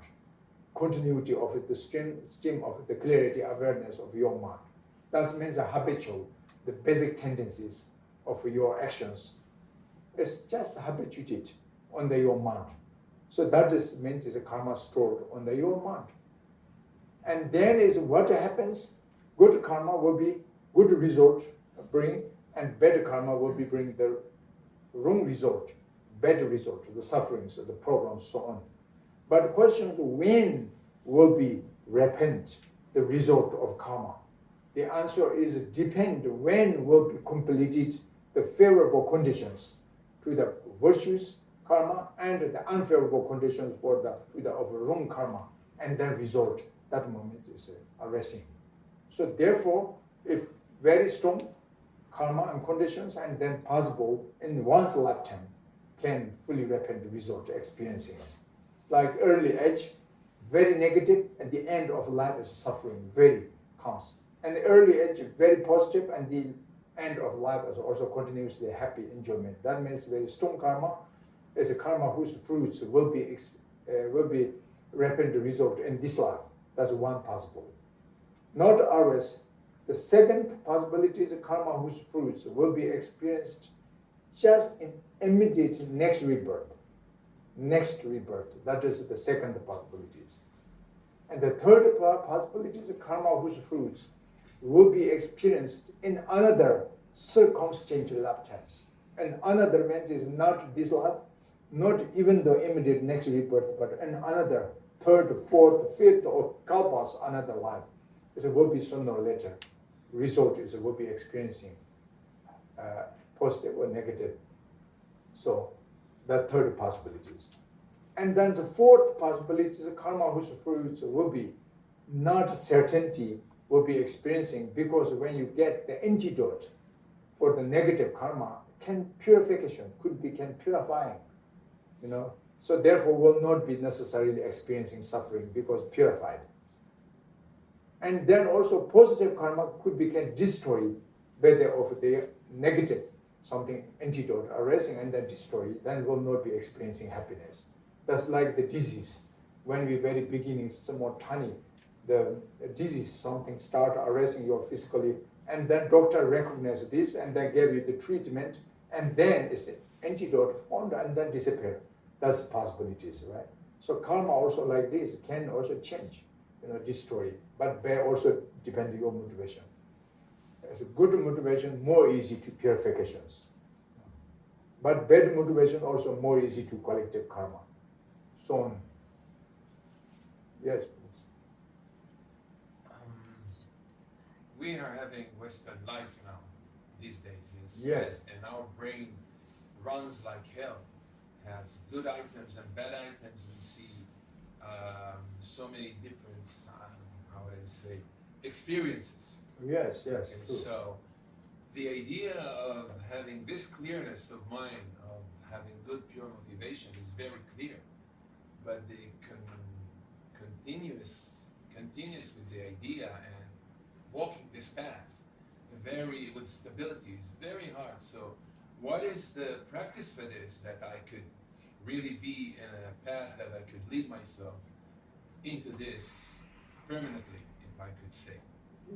A: Continuity of it, the stream of the clarity, awareness of your mind. That means the habitual, the basic tendencies of your actions. It's just habituated on your mind. So that means is a karma stored on your mind. And then is what happens, good karma will be good result bring, and bad karma will be bring the wrong result, bad result, the sufferings, the problems, so on. But the question is when will be repent, the result of karma? The answer is depend when will be completed the favorable conditions to the virtuous karma and the unfavorable conditions for the of wrong karma, and then result. That moment is arising. So therefore, if very strong karma and conditions, and then possible in one's lifetime can fully repent the result experiencing. Like early age, very negative, and the end of life is suffering, very comes. And the early age, very positive, and the end of life is also continuously happy enjoyment. That means very strong karma is a karma whose fruits will be repent the result in this life. That's one possible. Not ours. The second possibility is a karma whose fruits will be experienced just in immediate next rebirth. Next rebirth. That is the second possibilities. And the third possibility is a karma whose fruits will be experienced in another circumstantial lifetimes. And another means is not this life, not even the immediate next rebirth, but in another third, fourth, fifth, or kalpas, another life. It will be sooner or later. Result is will be experiencing positive or negative. So the third possibilities. And then the fourth possibility is karma whose fruits will be not certainty will be experiencing, because when you get the antidote for the negative karma, purification can purifying, So therefore will not be necessarily experiencing suffering because purified. And then also positive karma could become destroyed by the negative, something antidote arising and then destroy, then will not be experiencing happiness. That's like the disease. When we very beginning, somewhat tiny, the disease, something start arising your physically, and then doctor recognize this and then gave you the treatment, and then
E: antidote found and then disappear. That's possibilities, right? So karma also like this can also change, destroy. But bad also depend on your motivation. As a good motivation, more easy to purifications. But bad motivation also more easy to collective karma. So on. Yes, please.
F: We are having Western life now, these days,
E: Yes.
F: And our brain runs like hell, has good items and bad items. We see so many different, how would I say, experiences.
E: Yes,
F: And
E: true.
F: so the idea of having this clearness of mind, of having good pure motivation is very clear, but the continuous with the idea and walking this path with stability is very hard. So what is the practice for this, that I could really be in a path that I could lead myself into this permanently, if I could say?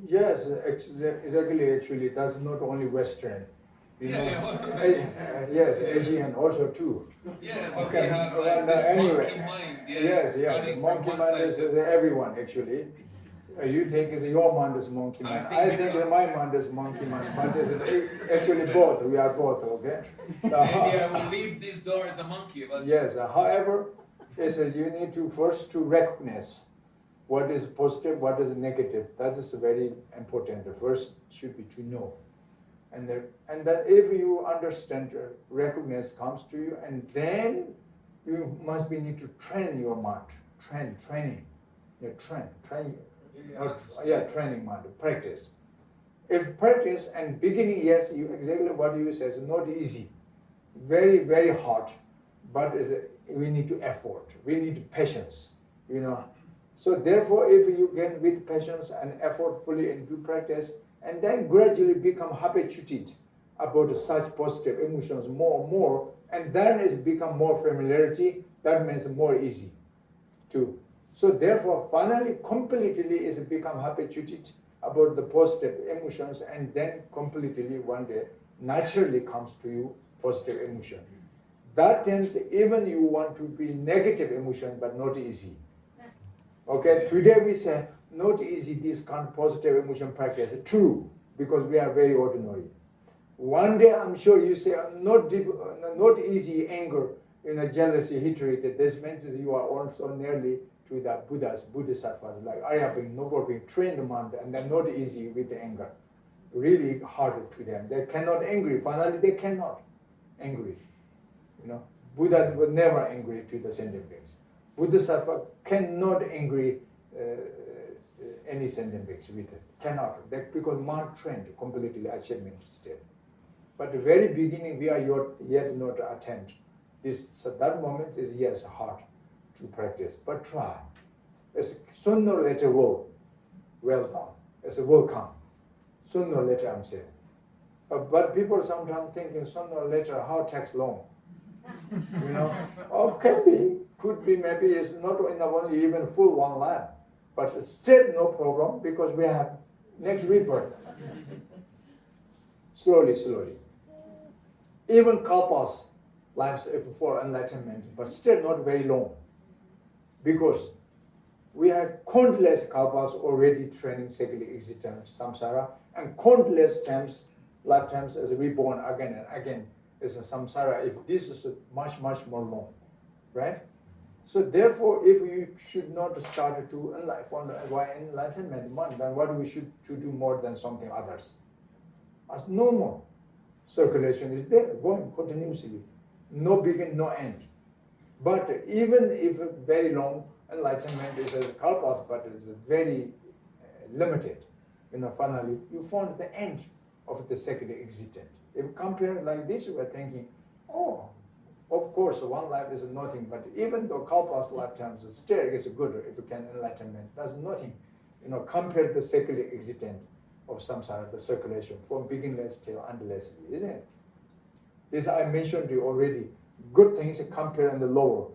E: Yes, exactly. Actually, that's not only Western. Yes, Asian also too.
F: Yeah, but
E: Okay.
F: we have like this
E: Anyway.
F: monkey mind.
E: Yes,
F: running
E: monkey
F: from one
E: mind
F: side
E: is
F: to-
E: everyone actually. You think it's your mind is monkey mind. I think that my mind is monkey mind. But it's actually both. We are both. Okay.
F: Maybe I will leave this door as a monkey, but
E: Yes. However, you need to first to recognize what is positive, what is negative. That is very important. The first should be to know, and then if you understand, recognize comes to you, and then you must need to train your mind. Training. Training mind, practice. If practice and beginning, yes, you exactly what you said, it's not easy, very, very hard, but we need to effort, we need patience, So therefore, if you get with patience and effort fully into practice, and then gradually become habituated about such positive emotions more and more, and then it's become more familiarity, that means more easy too. So therefore, finally, completely is become habituated about the positive emotions, and then completely one day naturally comes to you positive emotion. That means even you want to be negative emotion, but not easy. Okay, today we say not easy this kind of positive emotion practice. True, because we are very ordinary. One day I'm sure you say not easy anger, jealousy, hatred. This means you are also nearly to the Bodhisattvas, like Arya being, noble being, trained mind, and they're not easy with the anger. Really hard to them. They cannot angry. Finally, they cannot angry. Buddha was never angry to the sentient beings. Bodhisattva cannot angry any sentient beings with it. Cannot. Because mind trained completely achievement state. But the very beginning, we are yet not attempt. That moment is, yes, hard to practice, but try. It's sooner or later will. Well done. It's a will come. Sooner or later, I'm saying. But people sometimes thinking sooner or later, how takes long? Or could be, maybe it's not only even full one life, but still no problem because we have next rebirth. Slowly. Even kalpas lives for enlightenment, but still not very long. Because we have countless kalpas already training cyclic existence, samsara, and countless lifetimes as reborn again and again is a samsara. If this is much more long, right? So therefore, if you should not start to enlightenment, then what we should to do more than something others? As normal circulation is there, going continuously, no begin, no end. But even if very long enlightenment is a kalpas, but it's very limited, finally you found the end of the second existence. If compare like this, we are thinking, of course, one life is nothing, but even though kalpas lifetimes still is good if you can enlightenment, that's nothing. Compare the secular existence of samsara, the circulation, from beginningless till endless, isn't it? This I mentioned to you already. Good things compare and the lower,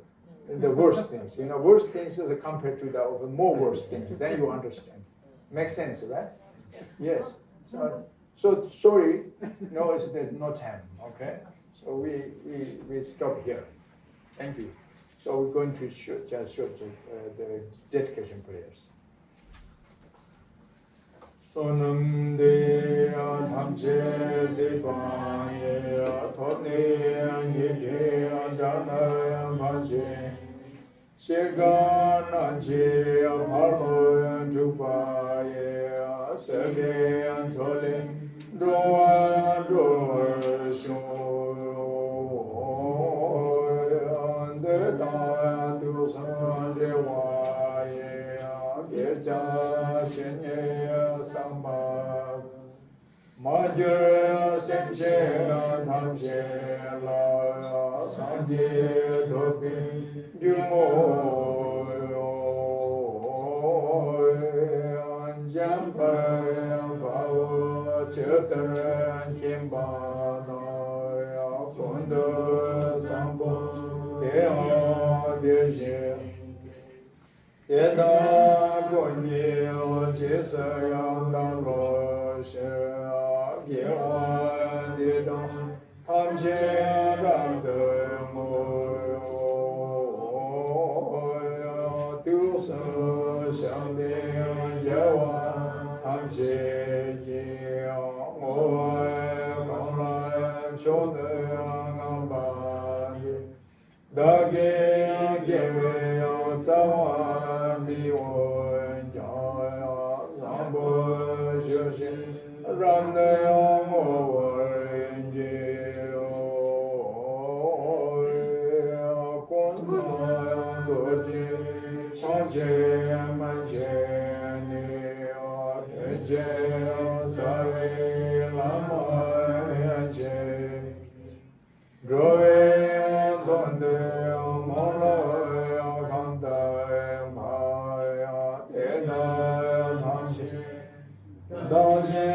E: and the worst things. Worst things is compared to the more worst things. Then you understand. Makes sense, right? Yes. So sorry, there's no time. Okay. So we stop here. Thank you. So we're going to just show the dedication prayers. Sonam de tamche sifaye thone yege dana maje shegana je apalo tupaye sebe antole doa doa sho ande da du san de waye geja chenye samba Madhya semche dhamche la sangye dhopi jumo anjamba bhava chetan kimbana kunda sambo teha deje Yeda gonye jesaya dhamro she Yewa dedam tamche ramde moyo tusa shambe yewa tamche ye moye kongla shone ngambani dage gewe tsawa miwo jaya sambo shoshin Rande mo enje o kon doje chanje manje ne o enje sare lama enje drove donde mola kanta maya ena namshi daje